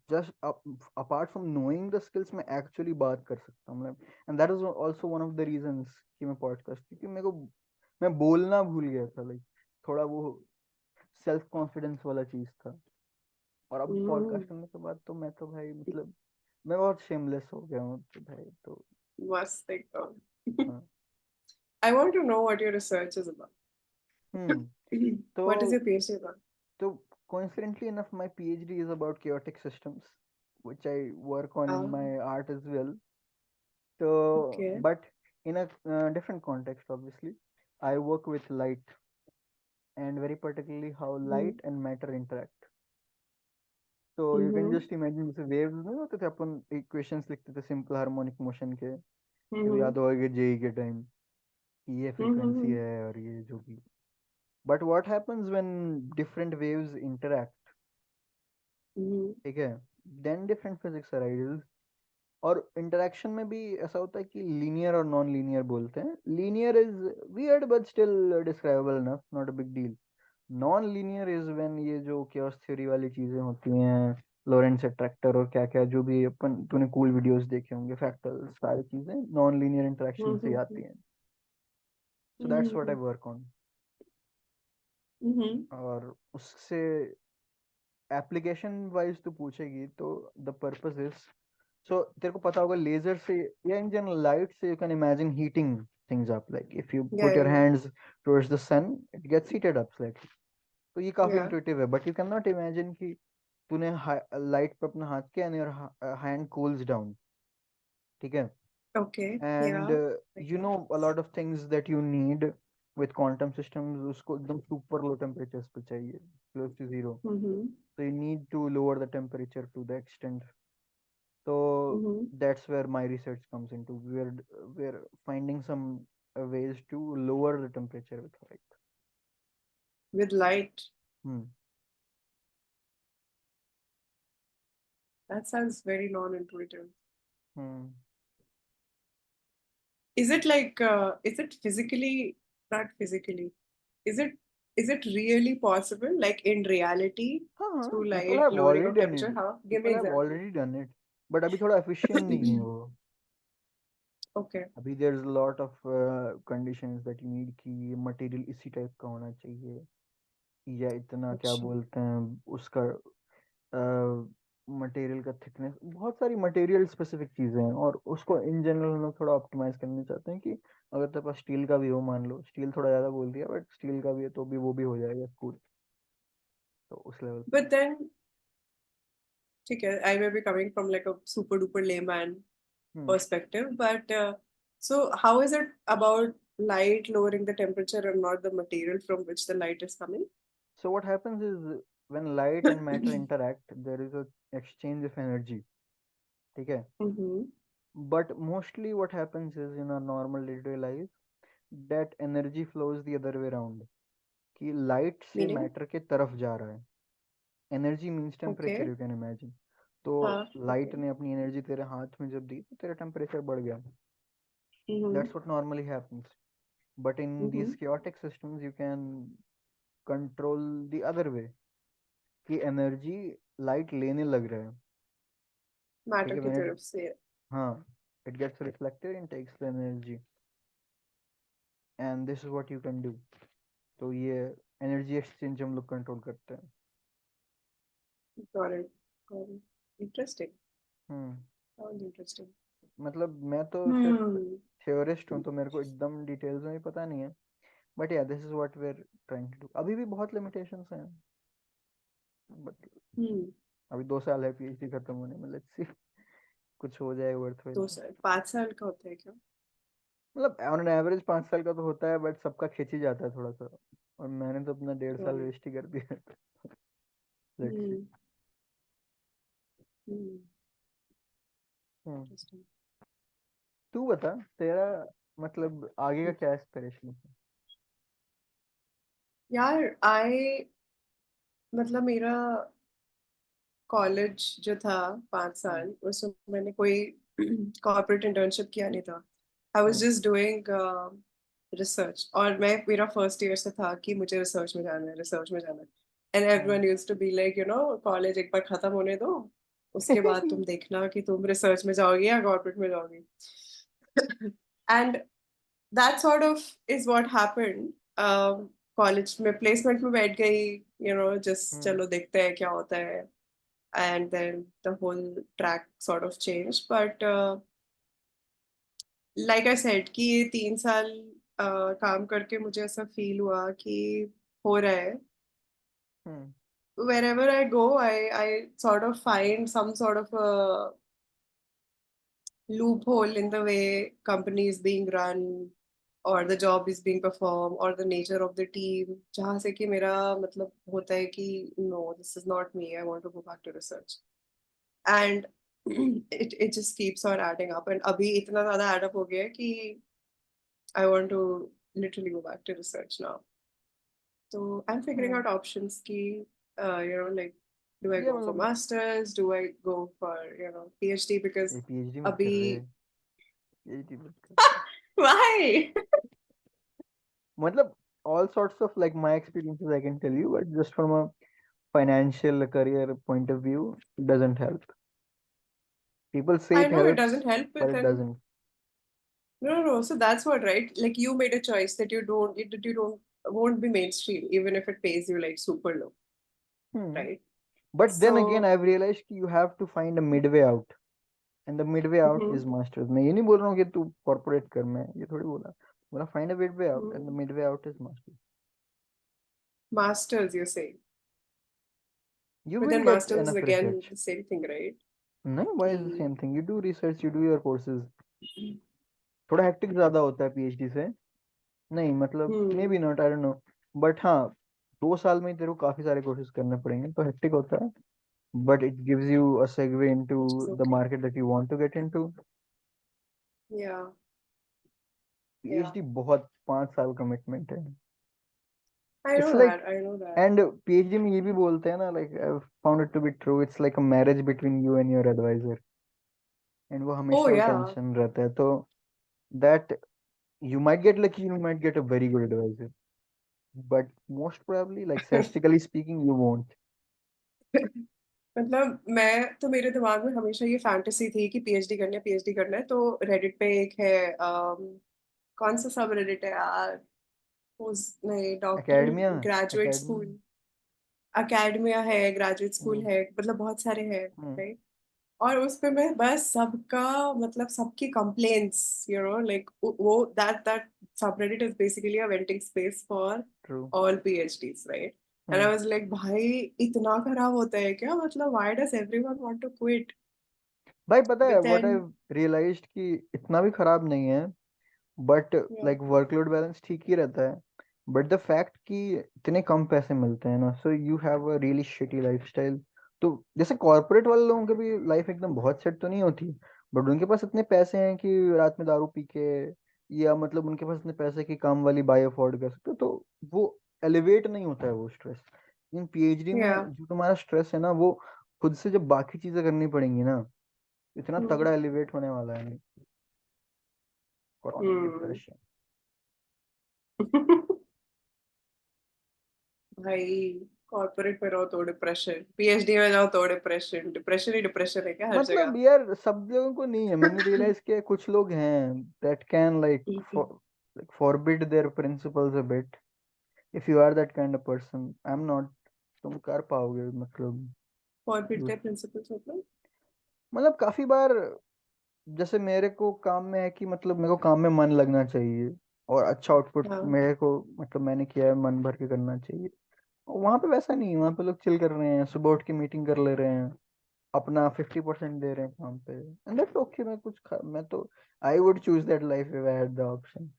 just apart from knowing the skills मैं actually बात कर सकता हूँ, मतलब. And that is also one of the reasons कि मैं podcast, क्योंकि मेरे को मैं बोलना भूल गया था, लाइक थोड़ा वो सेल्फ कॉन्फिडेंस वाला चीज था. और अब Mm-hmm. पॉडकास्ट करने के बाद तो मैं तो भाई, मतलब मैं बहुत शेमलेस हो गया हूँ तो भाई तो. Must think of. हाँ. I want to know what your research is about. हम्म. तो What is your PhD about? तो coincidentally enough my PhD is about chaotic systems, which I work on in Ah, my art as well. So, okay. but in a different context, obviously, I work with light, and very particularly how Mm-hmm. light and matter interact. So you can Mm-hmm. just imagine जैसे waves नहीं होते थे, अपन equations लिखते थे simple harmonic motion के. तेरे को Mm-hmm. याद होगा जेई के टाइम कि ये frequency Mm-hmm. है और ये जो भी. But what happens when different waves interact? Mm-hmm. ठीक है, then different physics arises. और इंटरेक्शन में भी ऐसा होता है कि लीनियर और नॉन लीनियर बोलते हैं. Linear is weird but still describable enough, not a big deal. Non linear is when ये जो chaos थ्योरी वाली चीजें होती हैं, लॉरेंट्ज अट्रैक्टर और क्या क्या जो भी अपन तूने कूल वीडियोस देखे होंगे, फ्रैक्टल, सारी चीजें नॉन लीनियर इंटरेक्शन से ही Mm-hmm. आती हैं. So that's what Mm-hmm. I work on. Mm-hmm. और उससे एप्लीकेशन वाइज तो पूछेगी तो द पर्पस इज, सो तेरे को पता होगा लेजर से या इन जनरल लाइट से you can imagine heating things up. Like if you Yeah, put your yeah, hands towards the sun, it gets heated up slightly. तो ये काफी yeah. इंटुइटिव है, but you can not imagine कि तूने light पे अपना हाथ किया and your hand cools down. ठीक है. Okay. And Yeah. Like you that. Know a lot of things that you need with quantum systems, उसको एकदम सुपर लो टेम्परेचर्स पे चाहिए, close to zero. Mm-hmm. So you need to lower the temperature to the extent. So Mm-hmm. that's where my research comes into. We're finding some ways to lower the temperature with light. With light. Hmm. That sounds very non-intuitive. Hmm. Is it like is it physically, not physically, is it is it really possible, like in reality, हाँ, through people light have lowering already of done it. temperature? How? Give me People have example. already done it. But अभी थोड़ा efficient नहीं है वो. Okay. अभी there's a lot of conditions that you need कि ये material इसी type का होना चाहिए, या इतना क्या अच्छा. बोलते हैं उसका मटेरियल का थिकनेस, बहुत सारी मटेरियल स्पेसिफिक चीजें हैं. और उसको इन जनरल हम लोग थोड़ा ऑप्टिमाइज करना चाहते हैं कि अगर तेरे पास स्टील का भी हो, मान लो स्टील थोड़ा ज्यादा बोल दिया, बट स्टील का भी है तो भी वो भी हो जाएगा कूल. तो उस लेवल पे. But then, okay, I may be coming from like a super duper layman hmm. perspective, but so how is it about light lowering the temperature and not the material from which the light is coming? So what happens is when light and matter interact, there is a exchange of energy. ठीक है. Mm-hmm. But mostly what happens is in our normal day-to-day life, that energy flows the other way around, कि light से Meaning? Matter के तरफ जा रहा है. Energy means temperature, Okay. You can imagine. तो लाइट Okay. ने अपनी एनर्जी तेरे हाथ में जब दी तो तेरा टेम्परेचर बढ़ गया. Mm-hmm. That's what normally happens. But in Mm-hmm. These chaotic systems you can control the other way, कि एनर्जी लाइट लेने लग रहा है. ठीक Matter है. की when it, तरफ से. हाँ, it gets reflected and takes the energy, and this is what you can do. तो ये एनर्जी एक्सचेंज हम लोग कंट्रोल करते हैं. Got it. Interesting, hmm sound interesting. मतलब मैं तो सिर्फ हम्म। थ्योरिस्ट हूँ, तो मेरे को एकदम डिटेल्स में भी पता नहीं है, but yeah this is what we are trying to do. अभी भी बहुत लिमिटेशंस हैं, बट हम्म। अभी 2 साल है पीएचडी खत्म होने में, लेट्स सी कुछ हो जाए वर्थ। 2 साल 5 साल का होता है क्या? मतलब ऑन एन एवरेज 5 साल का तो होता है, बट सबका खिंच ही जाता है थोड़ा सा, और मैंने तो अपना 1.5 साल हाँ। वेस्ट ही कर दिया। Let's see. Hmm. Hmm. Hmm interesting. तू बता, तेरा मतलब आगे का क्या एस्पिरेशन है? यार आई, मतलब मेरा कॉलेज जो था 5 साल, उसमें मैंने कोई कॉर्पोरेट इंटर्नशिप किया नहीं था। I was hmm just doing research, और मैं मेरा फर्स्ट ईयर से था कि मुझे रिसर्च में जाना है, रिसर्च में जाना है। And hmm everyone used to be like, college एक बार खत्म होने दो, उसके बाद तुम देखना कि तुम रिसर्च में जाओगी या कॉर्पोरेट में जाओगी। And that sort of is what happened. College में प्लेसमेंट में बैठ गई, जस्ट हम्म चलो देखते हैं क्या होता है। And then the whole track sort of changed. But like I said, कि ये 3 साल काम करके मुझे ऐसा फील हुआ कि हो रहा है। हम्म Wherever I go, I sort of find some sort of a loophole in the way company is being run, or the job is being performed, or the nature of the team, जहाँ से कि मेरा मतलब होता है कि no, this is not me, I want to go back to research. And it just keeps on adding up, and अभी इतना ज़्यादा add up हो गया है कि I want to literally go back to research now. So I'm figuring hmm out options कि like, do I ये go for मतलब masters, do I go for PhD, ये because पीएचडी मत कर रहे, अभी पीएचडी मत कर। why? मतलब all sorts of like my experiences I can tell you, but just from a financial career point of view, it doesn't help. People say I it know it helps, doesn't help, but but it then doesn't. no. So that's what, right? Like you made a choice that you don't won't be mainstream, even if it pays you like super low, Hmm. right? But then again, So I've realized कि you have to find a midway out, and the midway out mhm, is masters. मैं ये नहीं बोल रहा हूँ कि तू corporate कर, मैं ये थोड़ी बोला, बोला find a midway out, and the mhm. midway out is masters. Masters, you say, You but will then get masters is enough again research. the same thing, right? नहीं, why is the कि same thing? You do research, you do your courses. थोड़ा hectic ज्यादा होता है PhD से, नहीं मतलब may hmm. Be not, I don't know, but हाँ 2 साल में ही तेरे को काफी सारे कोर्सेज करने पड़ेंगे, तो हेक्टिक होता है, but it gives you a segue into Which is the okay. market that you want to get into. Yeah, yeah. PhD बहुत 5 साल कमिटमेंट है। I it's know like, that. I know that. And PhD में ये भी बोलते हैं ना, like I found it to be true, it's like a marriage between you and your adviser, and वो Oh हमेशा yeah. टेंशन रहता है, तो that you might get lucky, you might get a very good advisor, but most probably, like statistically speaking, you won't. मतलब मैं तो, मेरे दिमाग में हमेशा ये फैंटेसी थी कि पीएचडी करना है, पीएचडी करना है। तो रेडिट पे एक है, कौन सा सब रेडिट है यार, उस नहीं, doctor Academia, graduate academia. School, academia है, ग्रेजुएट स्कूल Hmm. है, मतलब बहुत सारे हैं, Hmm. राइट? और उस पे मैं बस सबका, मतलब सबकी कंप्लेंट्स, लाइक वो that subreddit is basically a venting space for True. All PhDs, right? And Hmm. I was like, भाई इतना खराब होता है क्या? मतलब why does everyone want to quit? भाई पता है but what I then realized कि इतना भी खराब नहीं है, बट या लाइक वर्कलोड बैलेंस ठीक ही रहता है, बट द फैक्ट कि इतने कम पैसे मिलते हैं ना, so you have a really shitty lifestyle. तो जैसे कॉर्पोरेट वाले लोगों की भी लाइफ एकदम बहुत सेट तो नहीं होती, बट उनके पास इतने पैसे हैं कि रात में दारू पी के, या मतलब उनके पास इतने पैसे कि काम वाली बाई अफोर्ड कर सकते हो, तो वो एलिवेट नहीं होता है वो स्ट्रेस। इन पीएचडी या में जो तुम्हारा स्ट्रेस है ना, वो खुद से जब बाकी चीजें करनी पड़ेंगी ना, इतना तगड़ा एलिवेट होने वाला है। Chronic hmm. डिप्रेशन। भाई कॉर्पोरेट में रहो तो डिप्रेशन, पीएचडी में जाओ तो डिप्रेशन, डिप्रेशन ही डिप्रेशन है क्या हर मतलब जगह? यार सब लोगों को नहीं है, मैंने रियलाइज किया कुछ लोग हैं that can like forbid their principles a bit. If you are that kind of person, I am not, तुम कर पाओगे मतलब, कॉर्पोरेट के प्रिंसिपल्स मतलब काफी बार जैसे मेरे को काम में है कि मतलब मेरे को काम में मन लगना चाहिए और अच्छा आउटपुट हाँ मेरे को मतलब मैंने किया है मन भर के करना चाहिए। वहां पे वैसा नहीं है, वहां पे लोग चिल कर रहे हैं, सुबह उठ के मीटिंग कर ले रहे हैं, अपना 50% दे रहे हैं काम पे, एंड दैट्स ओके। मैं तो आई would choose that life if I had the option.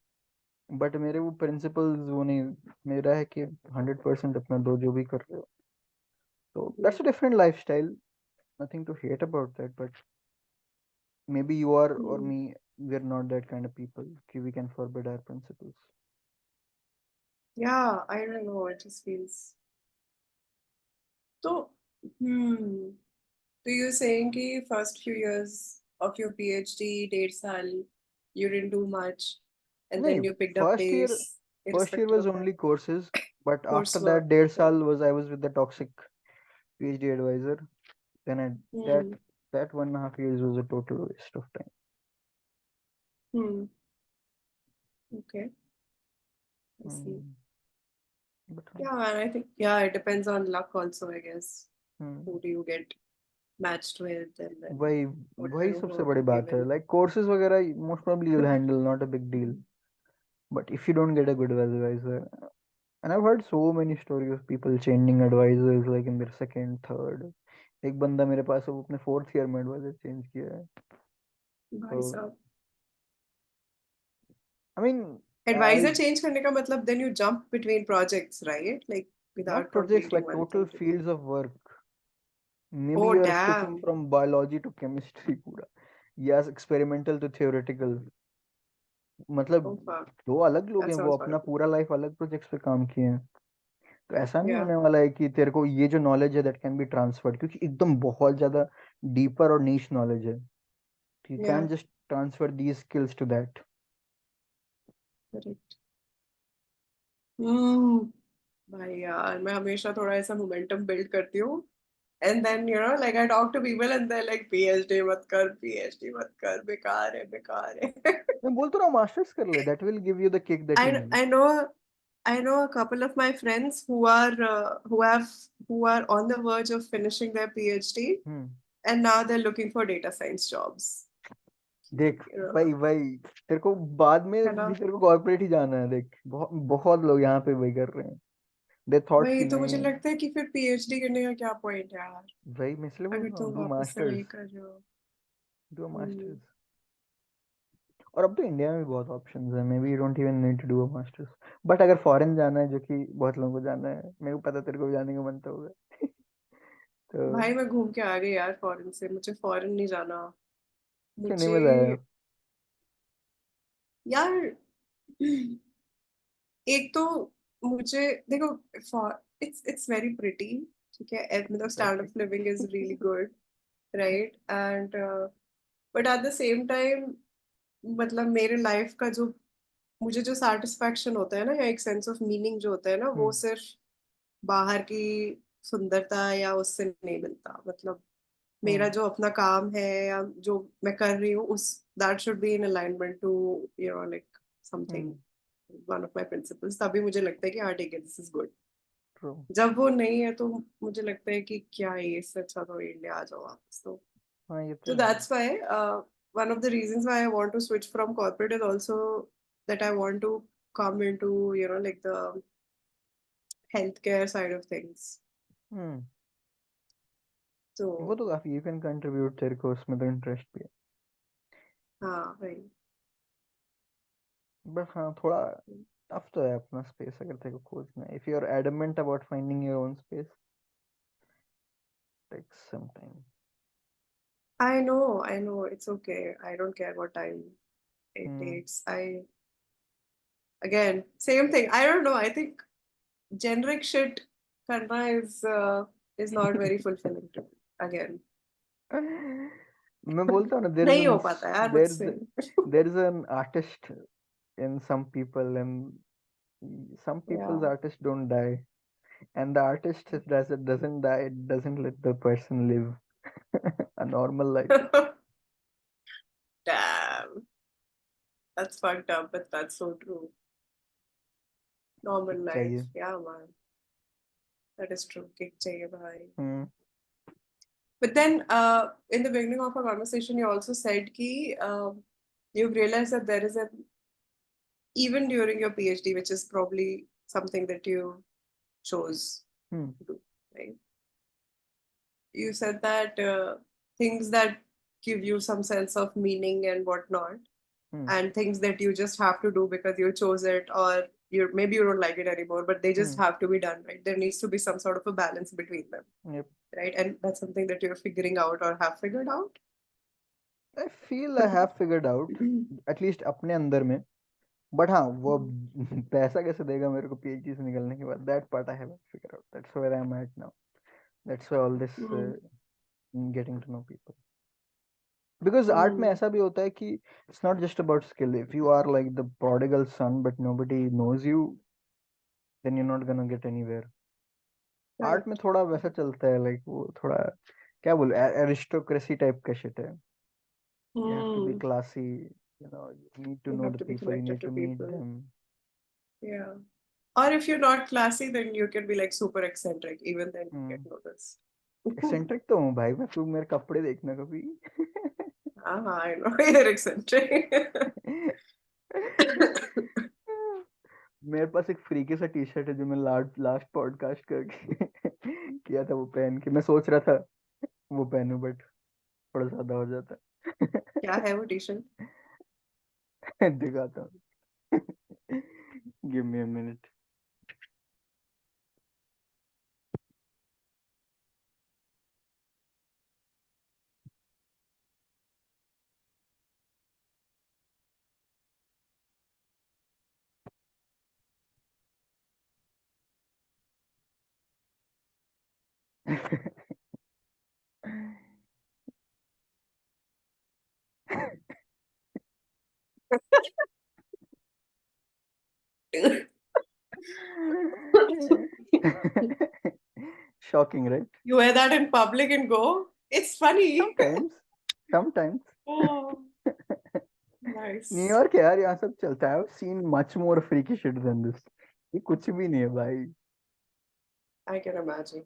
But मेरे वो प्रिंसिपल्स वो नहीं, मेरा है कि 100% अपना दो जो भी कर रहे हो। तो that's a different lifestyle, nothing to hate about that, but maybe you are or me, we're not that kind of people कि we can forbid our principles. yeah I don't know it just feels तो तो you're saying कि first few years of your PhD 1.5 साल you didn't do much and नहीं, then you picked up first year pace first year irrespective was of that only courses, but after coursework that 1.5 साल yeah. was I was with the toxic PhD advisor. Then that Hmm. that 1.5 years was a total waste of time. Hmm. Okay. I see. Hmm. But Yeah, and I think yeah, it depends on luck also, I guess. Who hmm. do you get matched with, and then वही what वही kind of सबसे work बड़ी is बात है, given. like courses वगैरह most probably you'll handle, not a big deal. Hmm. But if you don't get a good advisor, and I've heard so many stories of people changing advisors like in their second, third. एक बंदा मेरे पास है, वो अपने 4th year में adviser change किया है। भाई तो साहब I mean I advisor change करने का मतलब then you jump between projects, right? Like not without projects, completing like one total thing together. Fields of work. Maybe Oh you are switching damn. From biology to chemistry पूरा, या experimental to theoretical. मतलब Oh fuck. दो अलग लोग That हैं, वो sounds अपना horrible. पूरा लाइफ अलग प्रोजेक्ट्स पे काम किए हैं। तो ऐसा नहीं Yeah. होने वाला है कि तेरे को ये जो नॉलेज है दैट कैन बी ट्रांसफर्ड, क्योंकि एकदम बहुत ज्यादा डीपर और नीश नॉलेज है। You Yeah. can't just transfer these skills to that. Correct. Hmm. भाई यार मैं हमेशा थोड़ा ऐसा मोमेंटम बिल्ड करती हूँ and then you know like I talk to people and they like PhD मत कर, पीएचडी मत कर, बेकार है, बेकार है. मैं बोलता हूँ मास्टर्स कर ले, that will give you the kick that you I need. I know I know a couple of my friends who are on the verge of finishing their PhD hmm. and now they're looking for data science jobs. देख You know, भाई भाई, तेरे को बाद में है ना? भी तेरे को कॉर्पोरेट ही जाना है। देख बहुत बहुत लोग यहाँ पे वही कर रहे हैं। दे थॉट कि वही तो मुझे नहीं। लगता है कि फिर पीएचडी करने का क्या पॉइंट है यार, भाई मैं इसलिए बोल अगर रहा हूँ तुम डू वापस से वही मास्टर्स, कर रहे हो. Do hmm. मास्टर्स। और अब तो इंडिया में भी बहुत ऑप्शंस है, maybe you don't even need to do a masters. But अगर फॉरेन जाना है, जो कि बहुत लोगों को जाना है, मेरे को पता है तेरे को भी जाने का मन तो होगा। तो भाई मैं घूम के आ गई यार फॉरेन से, मुझे फॉरेन नहीं जाना. क्यों नहीं मुझे मजा आया? यार एक तो मुझे देखो इट्स वेरी प्रिटी, ठीक है, मतलब standard Pretty. Of living is really good, right, and but at the same time मतलब मेरे लाइफ का जो मुझे जो सेटिस्फैक्शन होता है ना या एक सेंस ऑफ मीनिंग जो होता है ना वो हम्म। सिर्फ बाहर की सुंदरता या उससे नहीं मिलता. मतलब मेरा हम्म। जो अपना काम है या जो मैं कर रही हूँ उस that should be in alignment to you know like something, hmm. One of my principles, तभी मुझे लगता है कि हाँ ठीक है दिस इज गुड. ट्रू। जब वो नहीं है तो मुझे लगता है कि क्या है ये, इससे अच्छा तो इंडिया आ जाओ वापस. हाँ ये तो तो है। That's why one of the reasons why I want to switch from corporate is also that I want to come into you know like the healthcare side of things. हम्म। वो तो तो काफी यू कैन कंट्रीब्यूट, तेरे को उसमें तो interest भी है। हाँ भाई. बट हाँ थोड़ा टफ तो है अपना स्पेस अगर तेरे को खोजना है, if you are adamant about finding your own space, takes some time. I know it's okay, I don't care what time it hmm. takes. I again same thing, I don't know, I think generic shit karna is not very fulfilling to me again. मैं बोलता हूँ ना, नहीं हो पाता यार there मुझसे. There is an artist in some people, and some Yeah. people's artists don't die, and the artist doesn't die, it doesn't let the person live a normal life. Damn, that's fucked up, but that's so true. Normal kick life, चाहिए। yeah, man. That is true. Kick चाहिए भाई. हम्म। But then, in the beginning of our conversation, you also said ki you've realized that there is an even during your PhD, which is probably something that you chose hmm to do, right? You said that things that give you some sense of meaning and whatnot, hmm and things that you just have to do because you chose it, or you maybe you don't like it anymore, but they just hmm have to be done, right? There needs to be some sort of a balance between them, yep. right? And that's something that you're figuring out or have figured out. I feel I have figured out at least अपने अंदर में, but हाँ वो पैसा कैसे देगा मेरे को पीएचडी से निकलने के बाद, that part I haven't figure out, that's where I am at now, that's why all this Mm. Getting to know people, because art में Mm. ऐसा भी होता है कि it's not just about skill, if you are like the prodigal son but nobody knows you, then you not gonna get anywhere. Art में Correct. थोड़ा वैसा चलता है, लाइक वो थोड़ा क्या बोलूं, एरिस्टोक्रेसी टाइप का शिट है, you have to be Mm. classy, you know, you need to You know have the to be people, you connected need to to meet people. them. Yeah. Or if you're not classy, then you can be like super eccentric. Even then, you get hmm noticed. Eccentric तो हूँ भाई मैं, तू मेरे कपड़े देखना कभी। I know you're eccentric. मेरे पास एक फ्रीकी सा टी शर्ट है जो मैं लास्ट लास्ट पॉडकास्ट करके किया था, वो पहन के मैं सोच रहा था वो पहनूं, बट थोड़ा ज्यादा हो जाता। क्या है वो टी शर्ट? दिखाता हूँ, give me a minute. Shocking, right? You wear that in public and go. It's funny. Sometimes, sometimes. Oh, nice. New York है यार, यहाँ सब चलता है, seen much more freaky shit than this, ये कुछ भी नहीं है भाई। I can imagine.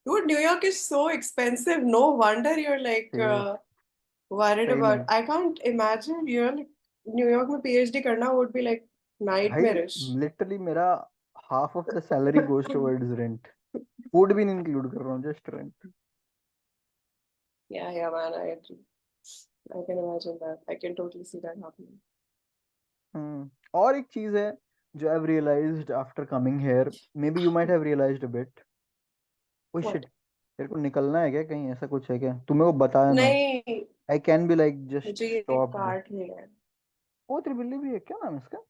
Dude, New York is so expensive. No wonder you're like Shit, worried सही about. में I can't imagine you're like New York में PhD करना would be like भाई, nightmarish. लिटरली मेरा half of the salary goes towards rent, food भी नहीं include कर रहा हूँ, just rent. Yeah, yeah, man, I agree. I can imagine that. I can totally see that happening. और एक चीज है जो I have realised after coming here, maybe you might have realised a bit, oh shit, What? तेरे को निकलना है क्या कहीं, ऐसा कुछ है क्या, तुम्हें को बताया ना, नहीं, I can be like just मुझे ये स्टॉप्ड। काट लिया है. ओ तेरी बिल्ली भी है, क्या नाम है इसका?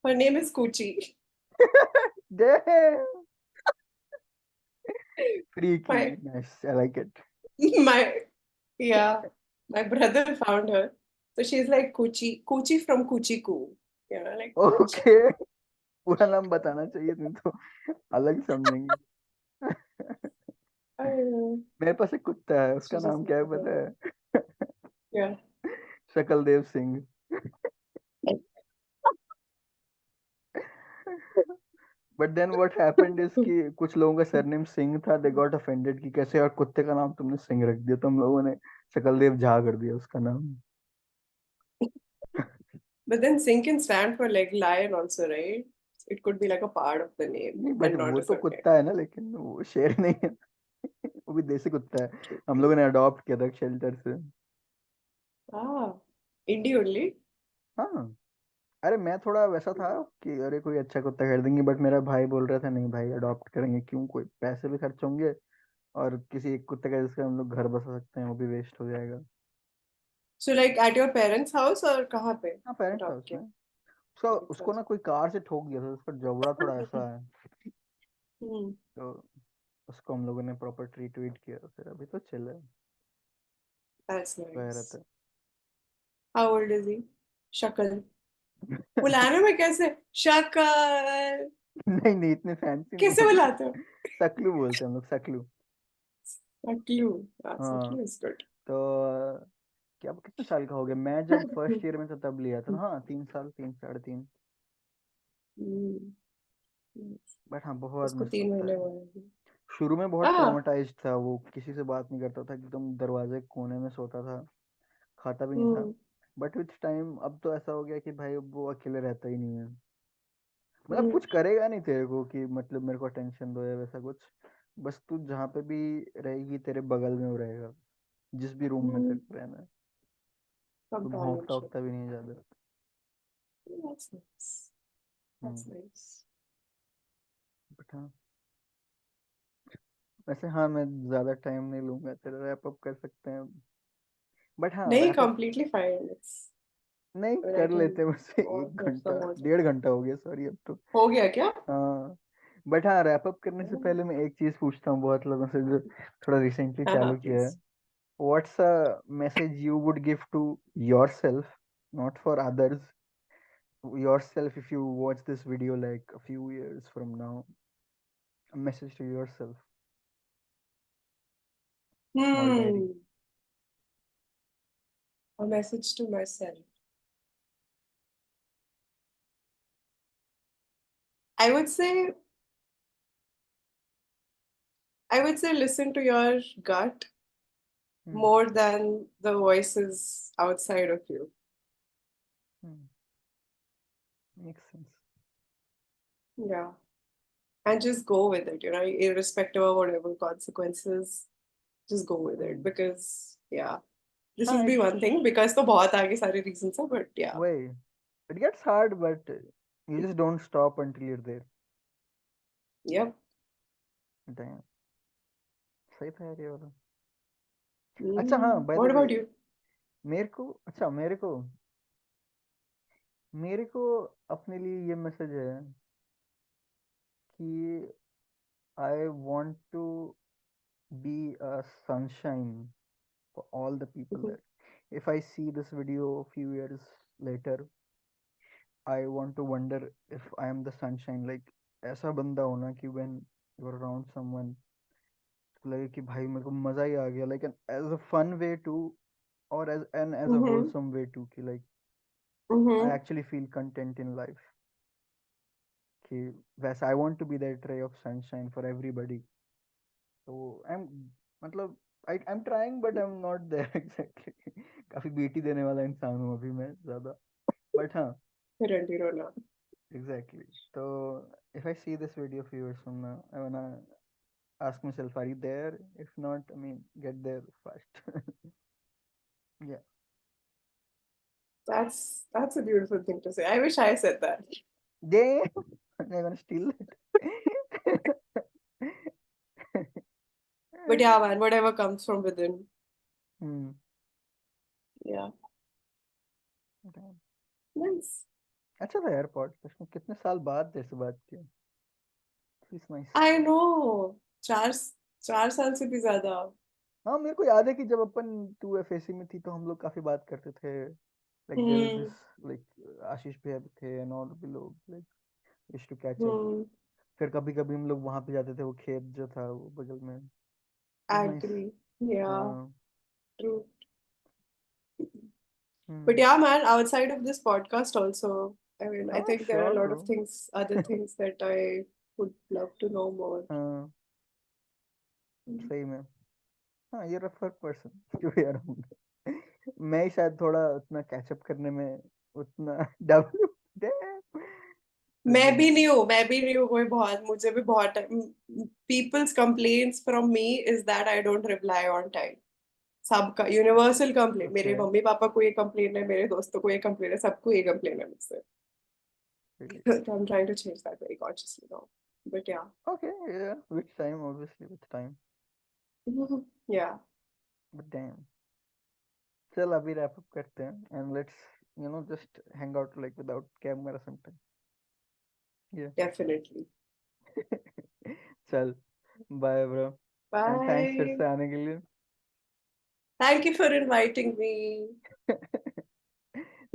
Her name is Kuchi. Damn, freaky, My nice, I like it. my yeah, my brother found her. So she's like Kuchi, Kuchi from Kuchi Koo. You know, like Kuchi. Okay, पूरा नाम बताना चाहिए, नहीं तो अलग समझेंगे। I don't know. मेरे पास एक कुत्ता है, उसका She just नाम क्या है looks पता like है? yeah. Shakaldev Singh. But then what happened is कि कुछ लोगों का सरनेम सिंह था, दे गॉट ऑफेंडेड कि कैसे और कुत्ते का नाम तुमने सिंह रख दिया, तो हम लोगों ने शकलदेव झा कर दिया उसका नाम। But then Singh can stand for like lion also, right? It could be like a part of the name नहीं बट and not वो a तो surname. कुत्ता है ना, लेकिन वो शेर नहीं है। वो भी देसी कुत्ता है, True, हम true. लोगों ने अडॉप्ट किया था शेल्टर से। Ah, indie only. हाँ, अरे मैं थोड़ा वैसा था कि अरे कोई अच्छा कुत्ता खरीदेंगे, बट मेरा भाई बोल रहा था नहीं भाई अडॉप्ट करेंगे, क्यों, कोई पैसे भी खर्च होंगे और किसी एक कुत्ते का जिसका हम लोग घर बसा सकते हैं वो भी वेस्ट हो जाएगा। So like at your parents' house or कहाँ पे हाँ पेरेंट्स adopt हाउस में, किया? उसका Parents' उसको house. ना कोई कार से ठोक दिया था, उसका जबड़ा थोड़ा ऐसा है, Hmm, तो उसको हम लोगों ने प्रॉपर ट्रीट वीट किया, फिर अभी तो चिल है, that's वह रहता nice. है। How old is he? शक्ल. बुलाने में कैसे? शक्ल. नहीं नहीं, इतने फैंसी नहीं कैसे बोलते, बुलाते हो? सकलू बोलते हैं हम लोग, सकलू। सकलू. हाँ, हाँ, सकलू is good. तो क्या कितने साल का हो गया, मैं जब फर्स्ट ईयर में था तब लिया था, हाँ 3 साल, 3 साढ़े 3, हम्म, बट हाँ बहुत उसको मिस तीन होता महीने है। हुए हैं. शुरू में बहुत Ah. ट्रॉमेटाइज्ड था वो, किसी से बात नहीं करता था, एकदम दरवाजे के कोने में सोता था, खाता भी नहीं था। Hmm. बट विथ टाइम अब तो ऐसा हो गया कि भाई अब वो अकेले रहता ही नहीं है। मतलब Hmm. कुछ करेगा नहीं तेरे को कि मतलब मेरे को अटेंशन दो या वैसा कुछ। बस तू जहाँ पे भी रहेगी तेरे बगल में वो रहेगा, जिस भी रूम में Hmm. तेरे को रहना है। तो भौंकता Companionship. वोंकता भी नहीं ज्यादा। That's nice. That's hmm. nice. But हाँ, वैसे हाँ मैं ज्यादा टाइम नहीं लूंगा, तेरा रैप अप कर सकते हैं। बट हाँ नहीं, wrap up completely fine. It's, नहीं I mean, I कर can लेते हैं, मुझसे or एक have घंटा some more time. 1.5 घंटा हो गया, सॉरी अब तो। हो गया क्या? हाँ। बट हाँ रैप अप करने से पहले मैं एक चीज पूछता हूँ बहुत लोगों से जो थोड़ा रिसेंटली हाँ हाँ, चालू किया है। Please. What's a message you would give to yourself, not for others, yourself if you watch this video like a few years from now, a message to yourself, small diary. Hmm. A message to myself. I would say, I would say listen to your gut Hmm. more than the voices outside of you. Hmm. Makes sense. Yeah. And just go with it, irrespective of whatever consequences, just go with it. Hmm. Because, yeah, this हाँ would be one thing. Because तो बहुत आगे सारे reasons हैं, but yeah. वही, it gets hard but you just don't stop until you're there. Yep. Damn, सही था यार ये वाला। अच्छा हाँ, Mm. By the What way, about you? मेरे को अपने लिए ये मैसेज है कि I want to be a sunshine for all the people Mhm. there. If I see this video a few years later, I want to wonder if I am the sunshine. Like ऐसा बंदा होना कि when you're around someone, लगे कि भाई मेरे को मजा ही आ गया, like an as a fun way to, or as a Mm-hmm. wholesome way to, कि like I Mm-hmm. actually feel content in life. कि वैसा I want to be that ray of sunshine for everybody. So I'm मतलब I'm trying but I'm not there exactly. काफी बेटी देने वाला इंसान हूँ अभी मैं ज्यादा, but हाँ. Randy Rona. Exactly. So if I see this video a few years from now, I wanna ask myself, are you there? If not, I mean, get there fast. Yeah. That's a beautiful thing to say. I wish I said that. Damn. I'm gonna steal it. But yeah, man, whatever comes from within. Hmm. Yeah. Damn. Nice. अच्छा था यार podcast में, कितने साल बाद तेरे से बात किया। It's nice. I know. 4 साल से भी ज्यादा. हाँ मेरे को याद है कि जब अपन तू एफएसी में थी तो हम लोग काफी बात करते थे, like there was Hmm. This, like Ashish भैया भी थे एंड ऑल भी लोग, like used to catch up. Hmm. फिर कभी कभी हम लोग वहां पे जाते थे, वो खेत जो था वो बगल में, it was nice. Agree. Yeah. हाँ। True. But hmm. yeah, man, outside of this podcast also, I mean, I हाँ think there are sure a lot bro. of things, other things that I would love to know more. हाँ Mm. सही में। हाँ ये refer person to be around. मैं ही शायद थोड़ा उतना कैचअप करने में उतना डब्ल्यू मैं भी नहीं हूँ कोई बहुत मुझे भी बहुत people's complains from me is that I don't reply on time. सबका यूनिवर्सल कंप्लेन, मेरे ओके। मम्मी पापा को ये कंप्लेन है, मेरे दोस्तों को ये कंप्लेन है, सबको ये कंप्लेन है मुझसे. So I'm trying to change that very consciously now. But yeah. Okay या with time, obviously with time. Yeah, but damn, चल अभी रैप अप करते हैं and let's just hang out like without camera sometime. या definitely. चल bye bro, and thanks फिर Bye. से आने के लिए। Thank you for inviting me.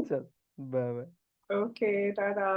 चल बाय बाय। Okay, tada.